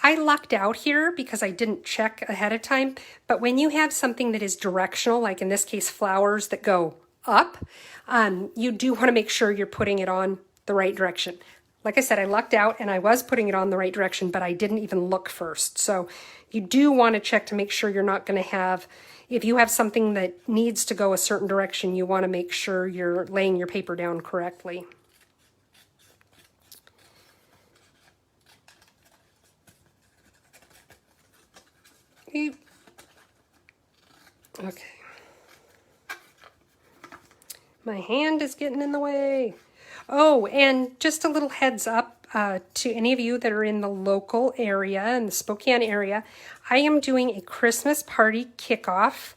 I lucked out here because I didn't check ahead of time, but when you have something that is directional, like in this case flowers that go up, you do want to make sure you're putting it on the right direction. Like I said, I lucked out and I was putting it on the right direction, but I didn't even look first. So you do want to check to make sure you're not going to have, if you have something that needs to go a certain direction, you want to make sure you're laying your paper down correctly. Okay. My hand is getting in the way. Oh, and just a little heads up to any of you that are in the local area, in the Spokane area, I am doing a Christmas party kickoff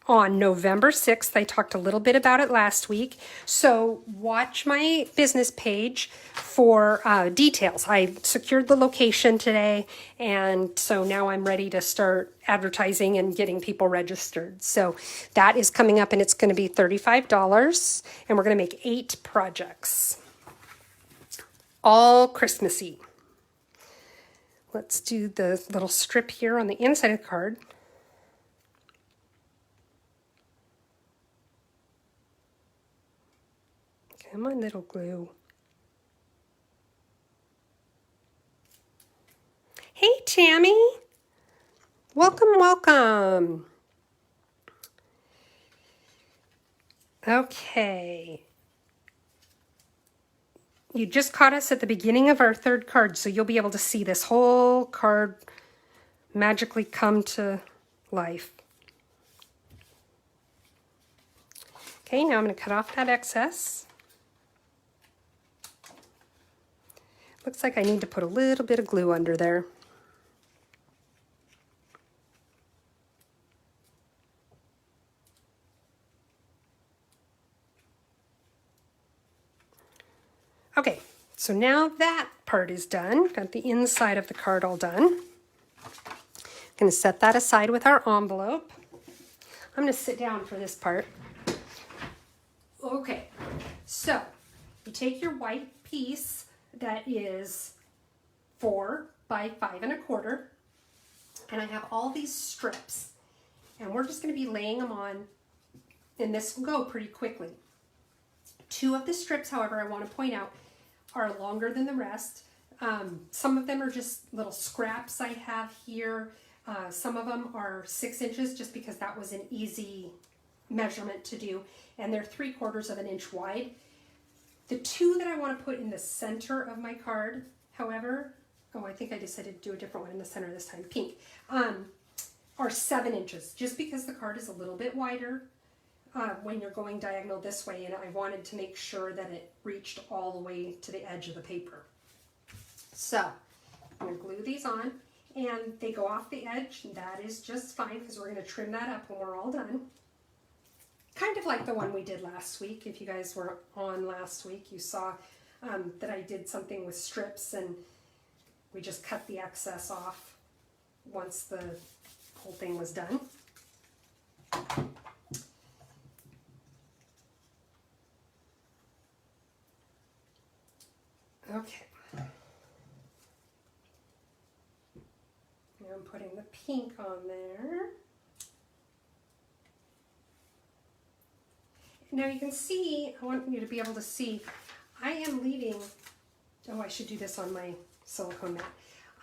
on November 6th. I talked a little bit about it last week. So watch my business page for details. I secured the location today, and so now I'm ready to start advertising and getting people registered. So that is coming up, and it's going to be $35, and we're going to make 8 projects. All Christmassy. Let's do the little strip here on the inside of the card. Come on, little glue. Hey, Tammy. Welcome, welcome. Okay. You just caught us at the beginning of our 3rd card, so you'll be able to see this whole card magically come to life. Okay, now I'm going to cut off that excess. Looks like I need to put a little bit of glue under there. Okay, so now that part is done. Got the inside of the card all done. I'm going to set that aside with our envelope. I'm going to sit down for this part. Okay, so you take your white piece that is 4 by 5 1/4, and I have all these strips, and we're just going to be laying them on, and this will go pretty quickly. 2 of the strips, however, I want to point out, are longer than the rest. Some of them are just little scraps I have here. Some of them are 6 inches just because that was an easy measurement to do, and they're 3/4 of an inch wide. The 2 that I want to put in the center of my card, however, oh, I think I decided to do a different one in the center this time, pink, are 7 inches, just because the card is a little bit wider when you're going diagonal this way, and I wanted to make sure that it reached all the way to the edge of the paper. So I'm going to glue these on, and they go off the edge, and that is just fine because we're going to trim that up when we're all done. Kind of like the one we did last week. If you guys were on last week, you saw that I did something with strips, and we just cut the excess off once the whole thing was done. Okay. Now I'm putting the on there. Now you can see, I want you to be able to see, I am leaving, oh, I should do this on my silicone mat.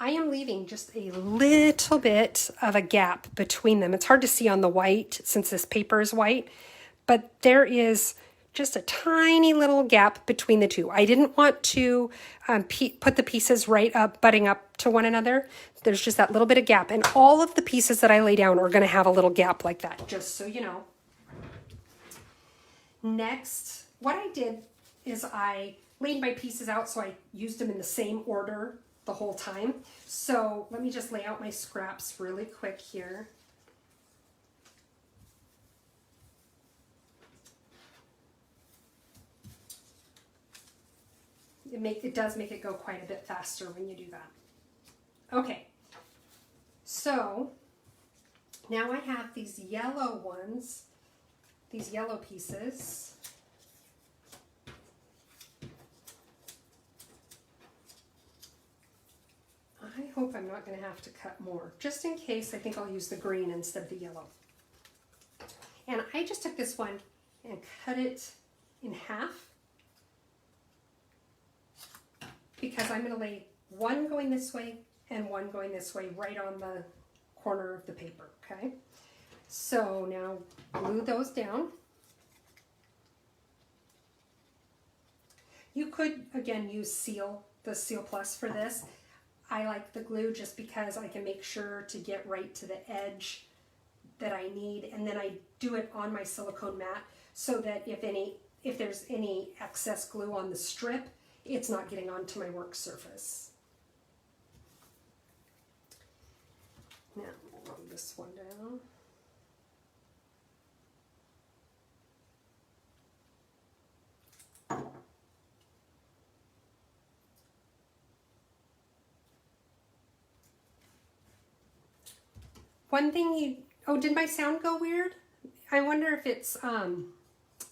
I am leaving just a little bit of a gap between them. It's hard to see on the white since this paper is white, but there is just a tiny little gap between the two. I didn't want to put the pieces right up, butting up to one another. There's just that little bit of gap, and all of the pieces that I lay down are going to have a little gap like that, just so you know. Next, what I did is I laid my pieces out so I used them in the same order the whole time. So let me just lay out my scraps really quick here. It does make it go quite a bit faster when you do that. Okay, so now I have these yellow ones, these yellow pieces. I hope I'm not going to have to cut more. Just in case, I think I'll use the green instead of the yellow. And I just took this one and cut it in half, because I'm going to lay one going this way and one going this way right on the corner of the paper, okay? So now glue those down. You could, again, use the Seal Plus for this. I like the glue just because I can make sure to get right to the edge that I need, and then I do it on my silicone mat so that if there's any excess glue on the strip, it's not getting onto my work surface. Now, I'll roll this one down. One thing did my sound go weird? I wonder if it's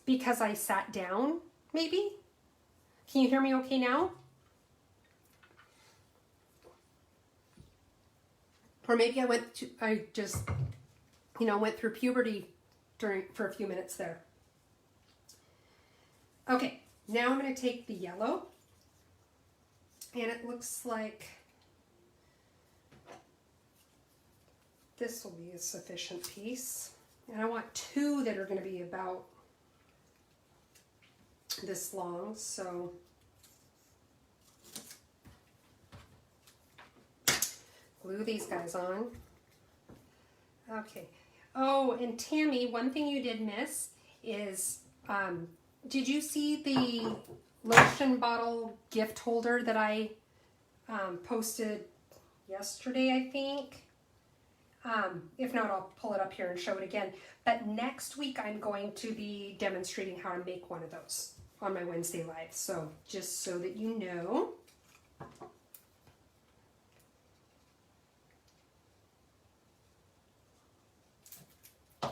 because I sat down, maybe? Can you hear me okay now? Or maybe I just went through puberty for a few minutes there. Okay, now I'm going to take the yellow, and it looks like this will be a sufficient piece. And I want two that are going to be about this long, so glue these guys on. Okay. Oh, and Tammy, one thing you did miss is, did you see the lotion bottle gift holder that I posted yesterday, I think? If not, I'll pull it up here and show it again. But next week I'm going to be demonstrating how to make one of those on my Wednesday Live. So just so that you know.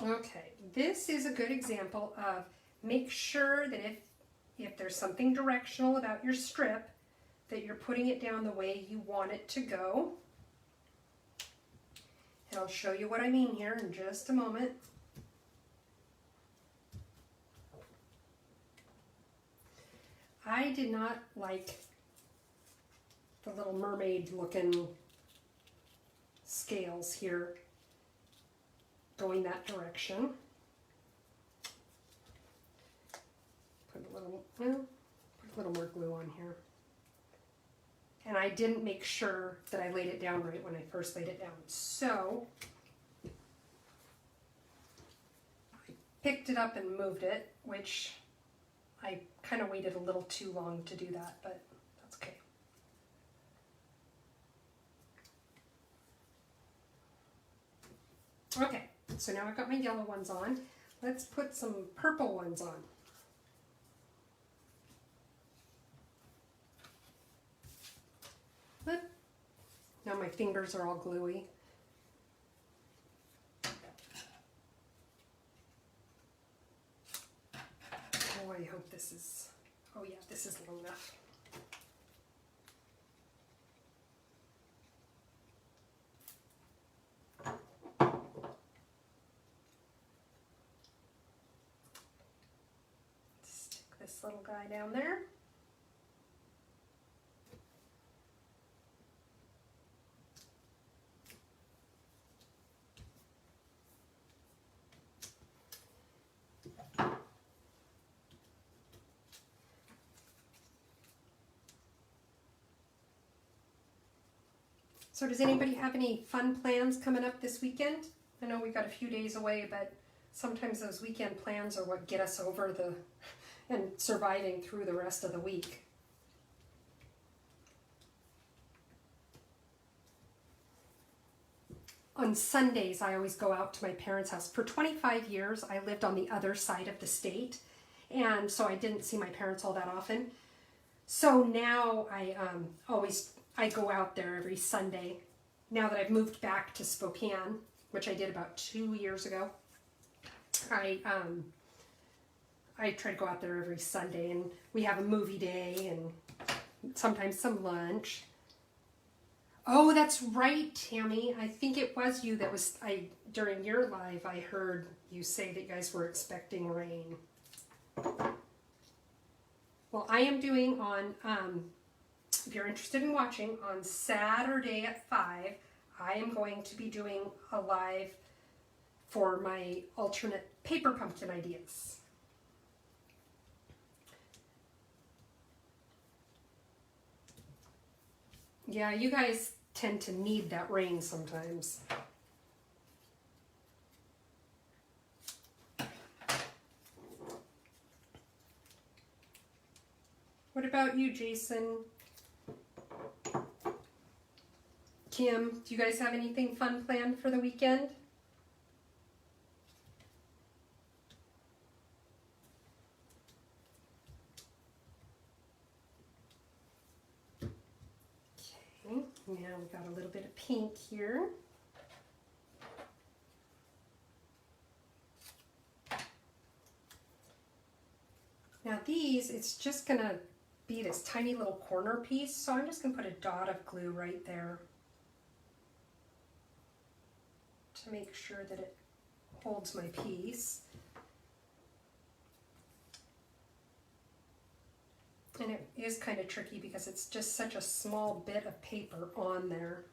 Okay, this is a good example of make sure that if there's something directional about your strip, that you're putting it down the way you want it to go. And I'll show you what I mean here in just a moment. I did not like the little mermaid looking scales here going that direction. Put a little more glue on here. And I didn't make sure that I laid it down right when I first laid it down. So I picked it up and moved it, which I kind of waited a little too long to do that, but that's okay. Okay, so now I've got my yellow ones on. Let's put some purple ones on. Now my fingers are all gluey. Oh, I hope this is, oh yeah, this is long enough. little guy down there. So does anybody have any fun plans coming up this weekend? I know we've got a few days away, but sometimes those weekend plans are what get us over and surviving through the rest of the week. On Sundays, I always go out to my parents' house. For 25 years, I lived on the other side of the state, and so I didn't see my parents all that often. So now I go out there every Sunday. Now that I've moved back to Spokane, which I did about 2 years ago, I try to go out there every Sunday, and we have a movie day and sometimes some lunch. Oh, that's right, Tammy. I think it was you that was, during your live, I heard you say that you guys were expecting rain. Well, I am doing on, if you're interested in watching, on Saturday at 5, I am going to be doing a live for my alternate paper pumpkin ideas. Yeah, you guys tend to need that rain sometimes. What about you, Jason? Kim, do you guys have anything fun planned for the weekend? Okay, now we've got a little bit of pink here. Now these, it's just gonna be this tiny little corner piece, so I'm just gonna put a dot of glue right there to make sure that it holds my piece. And it is kind of tricky because it's just such a small bit of paper on there.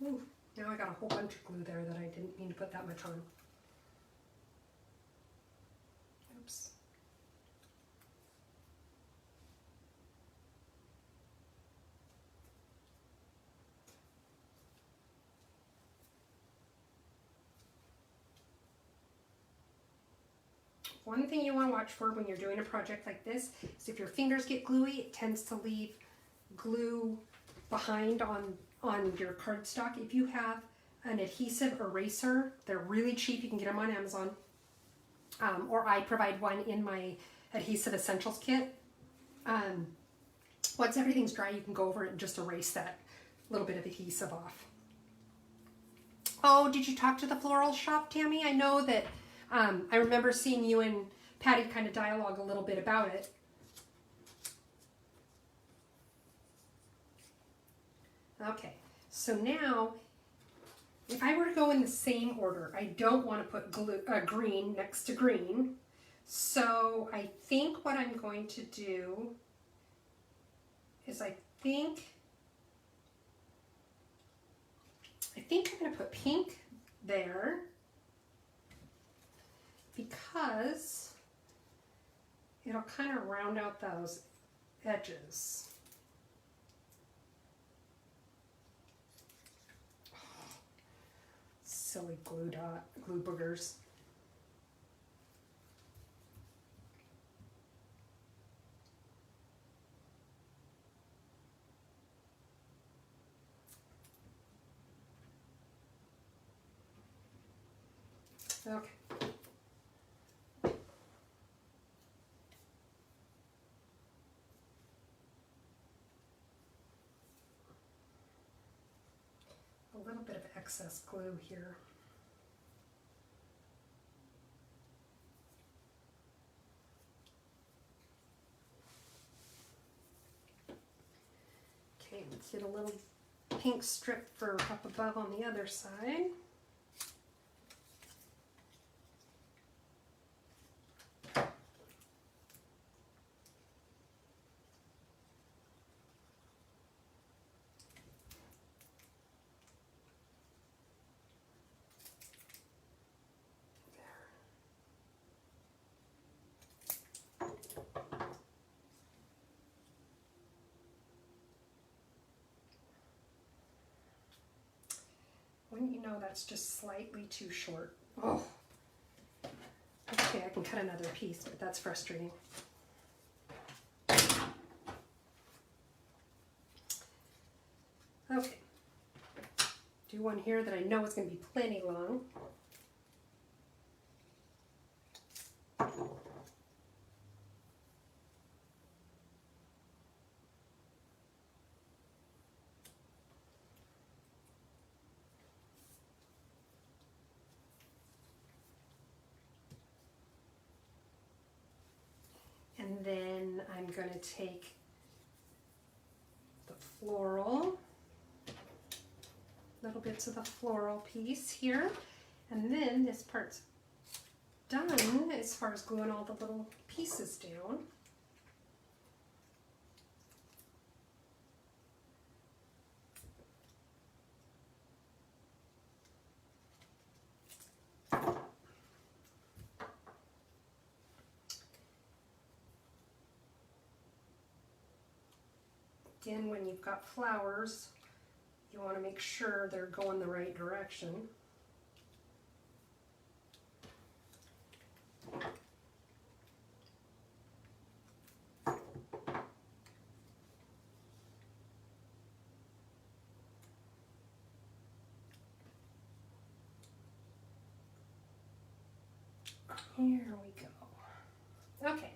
Ooh, now I got a whole bunch of glue there that I didn't mean to put that much on. Oops. One thing you want to watch for when you're doing a project like this is if your fingers get gluey, it tends to leave glue behind on your cardstock. If you have an adhesive eraser, they're really cheap. You can get them on Amazon. Or I provide one in my adhesive essentials kit. Once everything's dry, you can go over it and just erase that little bit of adhesive off. Oh, did you talk to the floral shop, Tammy? I know that I remember seeing you and Patty kind of dialogue a little bit about it. Okay, so now, if I were to go in the same order, I don't want to put green next to green. So I think what I'm going to do is I think I'm going to put pink there because it'll kind of round out those edges. Silly glue boogers. Okay. A little bit of excess glue here. Okay, let's get a little pink strip for up above on the other side. Wouldn't you know that's just slightly too short? Oh, okay, I can cut another piece, but that's frustrating. Okay, do one here that I know is going to be plenty long. And then I'm going to take the floral, little bits of the floral piece here, and then this part's done as far as gluing all the little pieces down. Again, when you've got flowers, you want to make sure they're going the right direction. Here we go. Okay.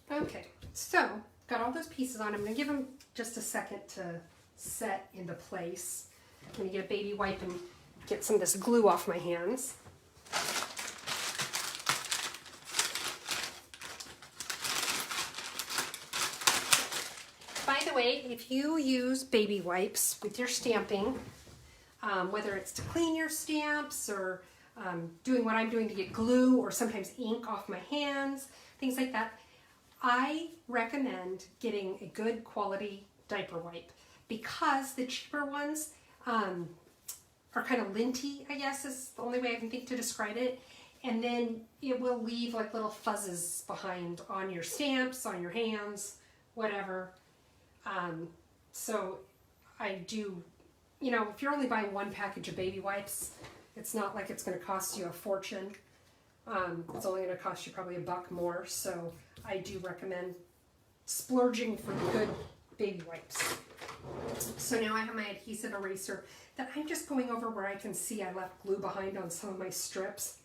Okay, so got all those pieces on. I'm going to give them just a second to set into place. I'm going to get a baby wipe and get some of this glue off my hands. By the way, if you use baby wipes with your stamping, whether it's to clean your stamps or doing what I'm doing to get glue or sometimes ink off my hands, things like that, I recommend getting a good quality diaper wipe because the cheaper ones are kind of linty, I guess is the only way I can think to describe it. And then it will leave like little fuzzes behind on your stamps, on your hands, whatever. So I do, you know, if you're only buying one package of baby wipes, it's not like it's going to cost you a fortune. It's only going to cost you probably $1 more. So I do recommend splurging for good baby wipes. So now I have my adhesive eraser that I'm just going over where I can see I left glue behind on some of my strips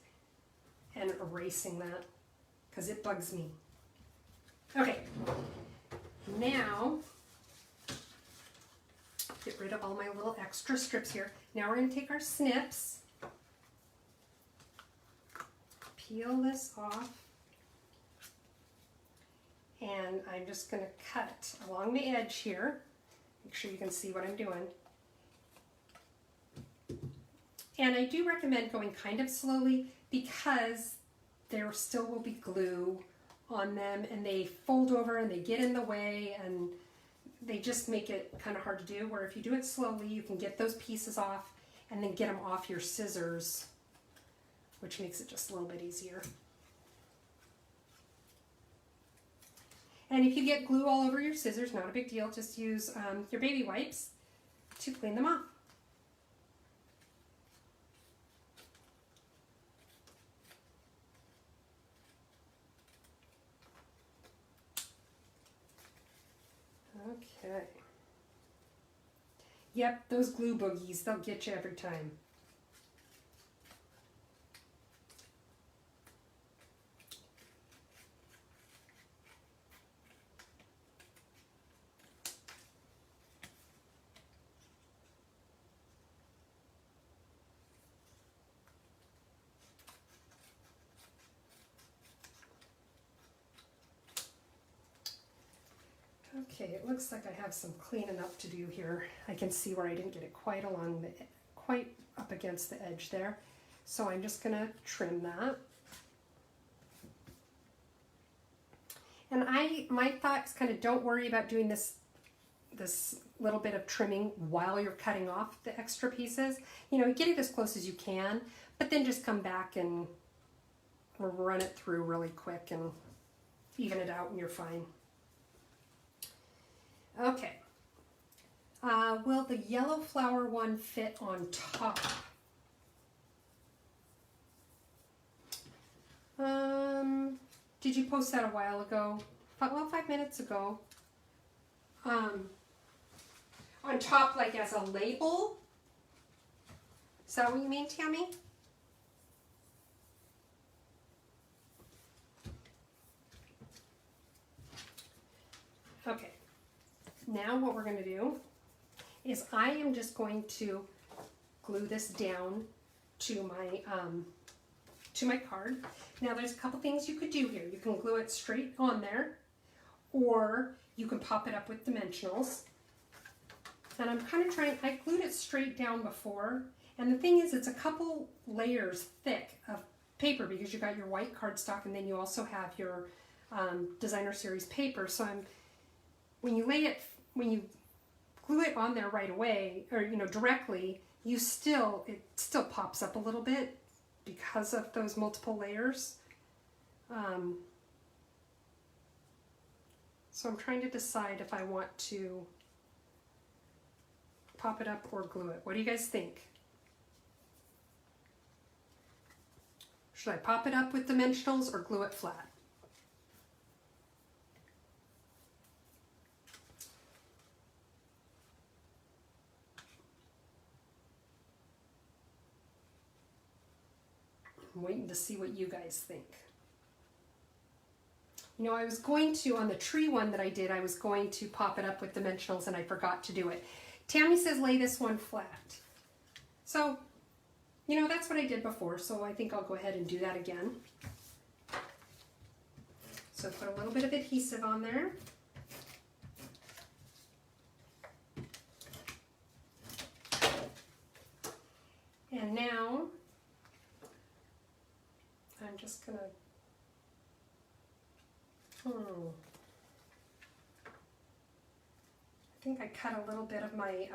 and erasing that because it bugs me. Okay, now get rid of all my little extra strips here. Now we're going to take our snips, peel this off, and I'm just going to cut along the edge here. Make sure you can see what I'm doing. And I do recommend going kind of slowly because there still will be glue on them and they fold over and they get in the way and they just make it kind of hard to do, where if you do it slowly you can get those pieces off and then get them off your scissors, which makes it just a little bit easier. And if you get glue all over your scissors, not a big deal, just use your baby wipes to clean them off. Okay. Yep, those glue boogies, they'll get you every time. Okay, it looks like I have some cleaning up to do here. I can see where I didn't get it quite up against the edge there. So I'm just gonna trim that. And my thought is kind of don't worry about doing this little bit of trimming while you're cutting off the extra pieces. You know, get it as close as you can, but then just come back and run it through really quick and even it out and you're fine. Okay. Will the yellow flower one fit on top? Did you post that a while ago? Well, 5 minutes ago. On top, like as a label? Is that what you mean, Tammy? Okay. Now what we're going to do is I am just going to glue this down to my card. Now there's a couple things you could do here. You can glue it straight on there, or you can pop it up with dimensionals. And I'm kind of trying, I glued it straight down before, and the thing is it's a couple layers thick of paper because you got your white cardstock and then you also have your designer series paper. So when you glue it on there right away, or directly, it still pops up a little bit because of those multiple layers. So I'm trying to decide if I want to pop it up or glue it. What do you guys think? Should I pop it up with dimensionals or glue it flat? I'm waiting to see what you guys think. You know, I was going to, on the tree one that I did, I was going to pop it up with dimensionals and I forgot to do it. Tammy says lay this one flat. So, that's what I did before, so I think I'll go ahead and do that again. So put a little bit of adhesive on there. And now, I'm just gonna, I think I cut a little bit of my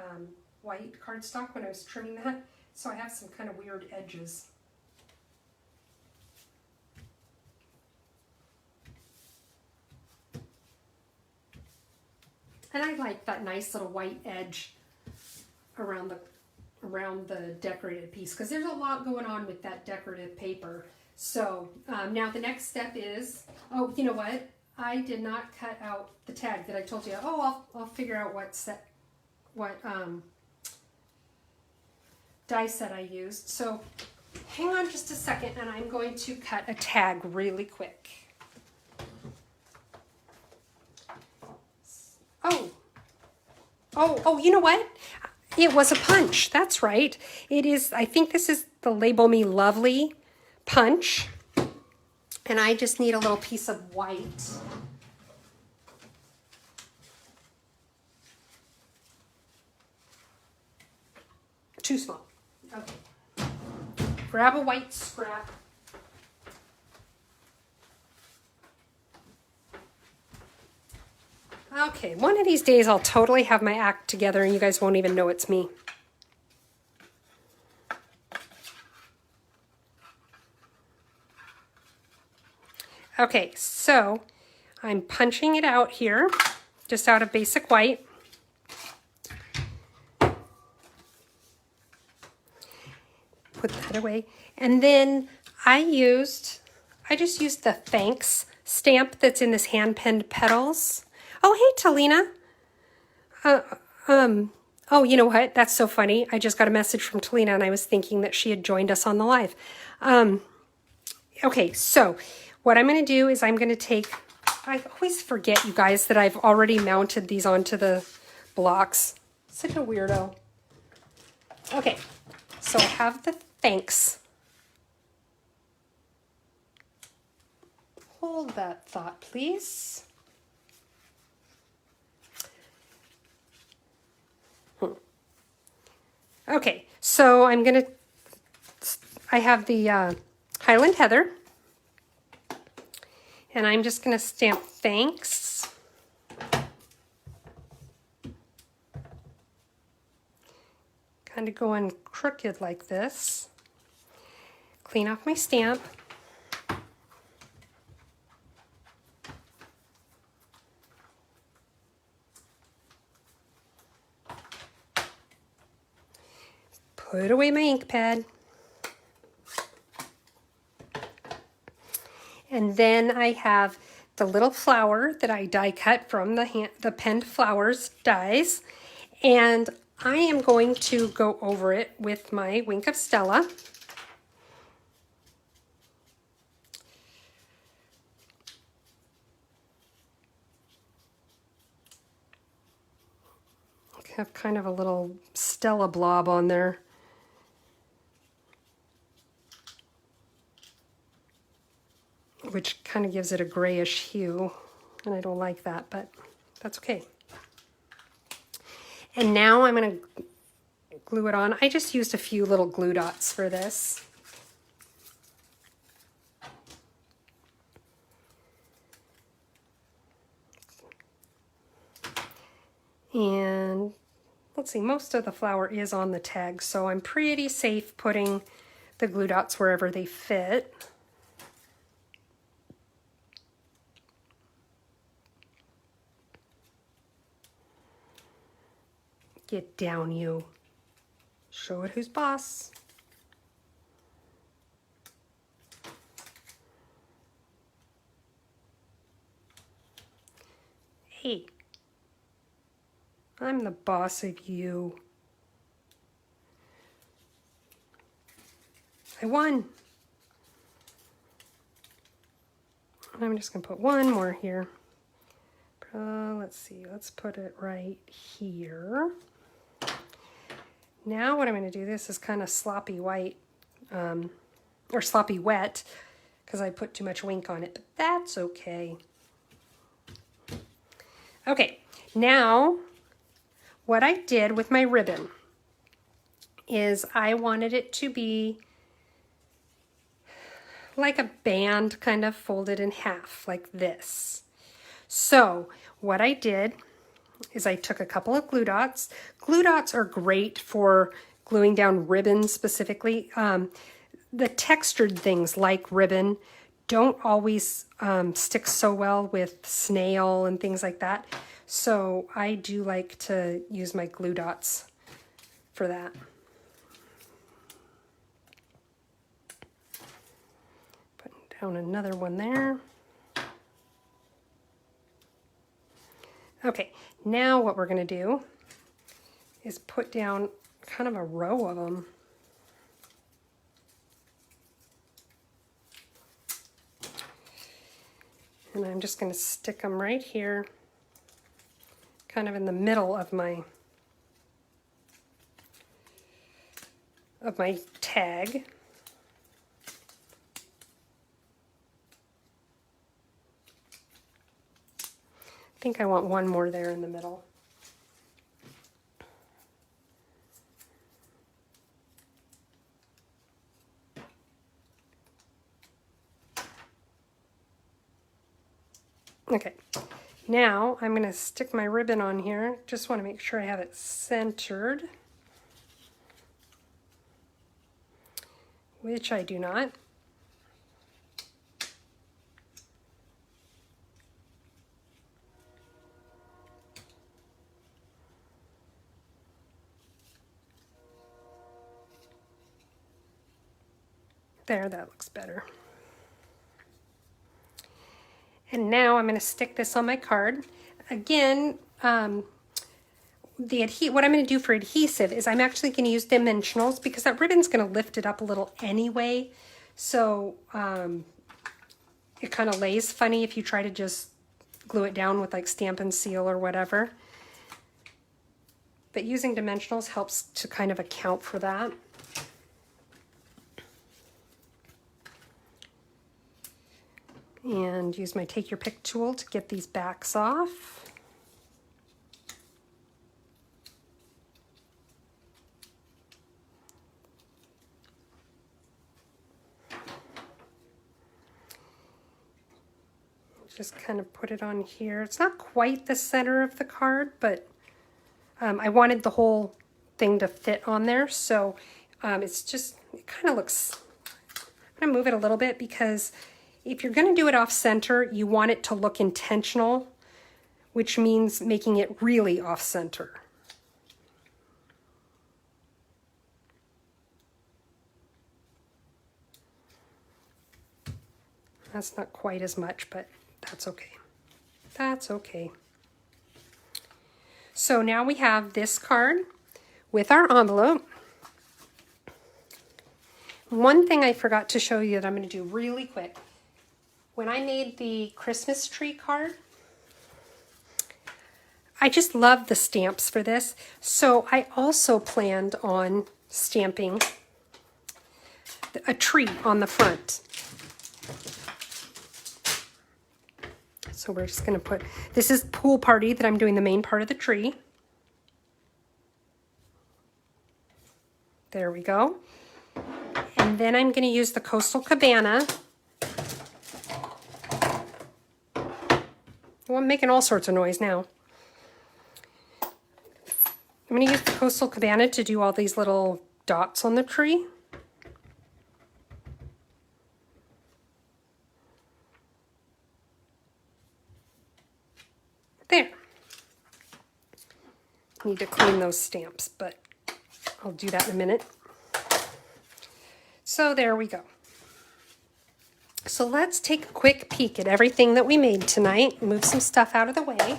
white cardstock when I was trimming that, so I have some kind of weird edges. And I like that nice little white edge around the decorated piece, because there's a lot going on with that decorative paper. So now the next step is, oh, you know what? I did not cut out the tag that I told you. Oh, I'll figure out what die set I used. So hang on just a second, and I'm going to cut a tag really quick. Oh, you know what? It was a punch. That's right. It is, I think this is the Label Me Lovely punch. And I just need a little piece of white. Too small. Okay. Grab a white scrap. Okay, one of these days I'll totally have my act together and you guys won't even know it's me. Okay, so I'm punching it out here, just out of basic white. Put that away. And then I just used the thanks stamp that's in this hand-penned petals. Oh, hey, Talina. Oh, you know what? That's so funny. I just got a message from Talina and I was thinking that she had joined us on the live. Okay, so what I'm going to do is I'm going to take, I always forget, you guys, that I've already mounted these onto the blocks. Such a weirdo. Okay, so I have the thanks. Hold that thought, please. Okay, so I have the Highland Heather, and I'm just gonna stamp thanks. Kind of going crooked like this. Clean off my stamp. Put away my ink pad. And then I have the little flower that I die cut from the Penned Flowers dies. And I am going to go over it with my Wink of Stella. I have kind of a little Stella blob on there. Which kind of gives it a grayish hue, and I don't like that, but that's okay. And now I'm going to glue it on. I just used a few little glue dots for this. And let's see, most of the flower is on the tag, so I'm pretty safe putting the glue dots wherever they fit. Get down, you. Show it who's boss. Hey, I'm the boss of you. I won. I'm just going to put one more here. Let's see, let's put it right here. Now what I'm going to do, this is kind of sloppy white, or sloppy wet, because I put too much ink on it, but that's okay. Okay, now what I did with my ribbon is I wanted it to be like a band kind of folded in half, like this. So what I did is I took a couple of glue dots. Glue dots are great for gluing down ribbon specifically. The textured things like ribbon don't always stick so well with snail and things like that. So I do like to use my glue dots for that. Putting down another one there. Okay, now what we're going to do is put down kind of a row of them. And I'm just going to stick them right here, kind of in the middle of my tag. I think I want one more there in the middle. Okay, now I'm going to stick my ribbon on here. Just want to make sure I have it centered, which I do not. There, that looks better. And now I'm going to stick this on my card. Again, what I'm going to do for adhesive is I'm actually going to use dimensionals because that ribbon's going to lift it up a little anyway. So it kind of lays funny if you try to just glue it down with like Stampin' Seal or whatever. But using dimensionals helps to kind of account for that. And use my Take Your Pick tool to get these backs off. Just kind of put it on here. It's not quite the center of the card, but I wanted the whole thing to fit on there. So it's just, it kind of looks, I'm going to move it a little bit because if you're going to do it off center, you want it to look intentional, which means making it really off center. That's not quite as much, but that's okay. That's okay. So now we have this card with our envelope. One thing I forgot to show you that I'm going to do really quick. When I made the Christmas tree card, I just love the stamps for this. So I also planned on stamping a tree on the front. So we're just going to put, this is pool party that I'm doing the main part of the tree. There we go. And then I'm going to use the Coastal Cabana. Well, I'm making all sorts of noise now. I'm going to use the Coastal Cabana to do all these little dots on the tree. There. Need to clean those stamps, but I'll do that in a minute. So there we go. So let's take a quick peek at everything that we made tonight. Move some stuff out of the way.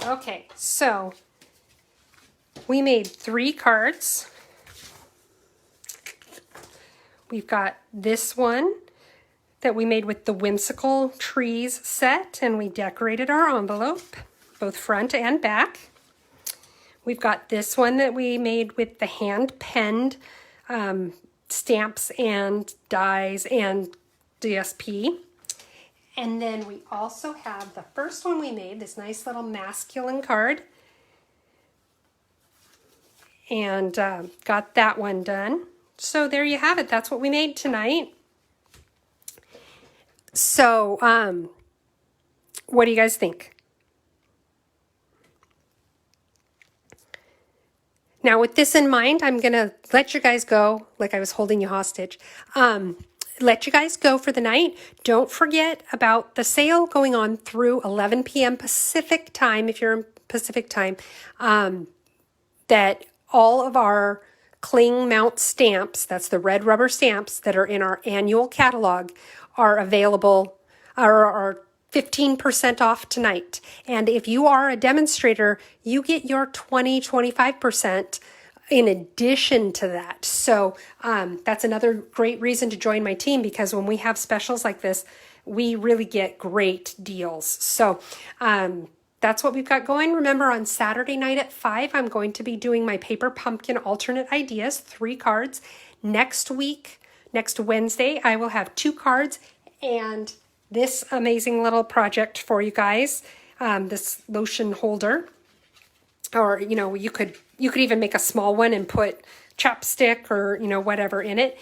Okay, so we made 3 cards. We've got this one that we made with the whimsical trees set, and we decorated our envelope, both front and back. We've got this one that we made with the hand-penned stamps and dies and DSP. And then we also have the first one we made, this nice little masculine card. And got that one done. So there you have it. That's what we made tonight. So, what do you guys think? Now, with this in mind, I'm going to let you guys go, like I was holding you hostage. Let you guys go for the night. Don't forget about the sale going on through 11 p.m. Pacific time, if you're in Pacific time, that all of our cling mount stamps, that's the red rubber stamps that are in our annual catalog, are available, are 15% off tonight. And if you are a demonstrator, you get your 25% in addition to that. So that's another great reason to join my team, because when we have specials like this, we really get great deals. So that's what we've got going. Remember, on Saturday night at 5, I'm going to be doing my Paper Pumpkin alternate ideas, 3 cards. Next week, next Wednesday, I will have 2 cards and this amazing little project for you guys, this lotion holder. Or, you know, you could even make a small one and put chapstick or, you know, whatever in it.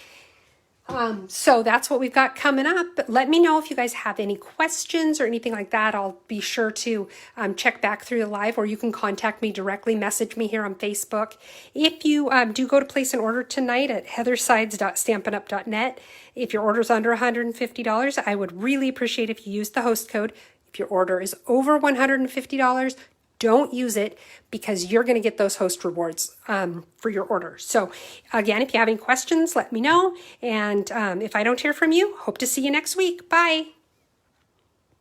So that's what we've got coming up. Let me know if you guys have any questions or anything like that. I'll be sure to check back through the live, or you can contact me directly, message me here on Facebook. If you do go to place an order tonight at heathersides.stampinup.net, if your order is under $150, I would really appreciate if you use the host code. If your order is over $150, don't use it, because you're going to get those host rewards for your order. So again, if you have any questions, let me know. And if I don't hear from you, hope to see you next week. Bye.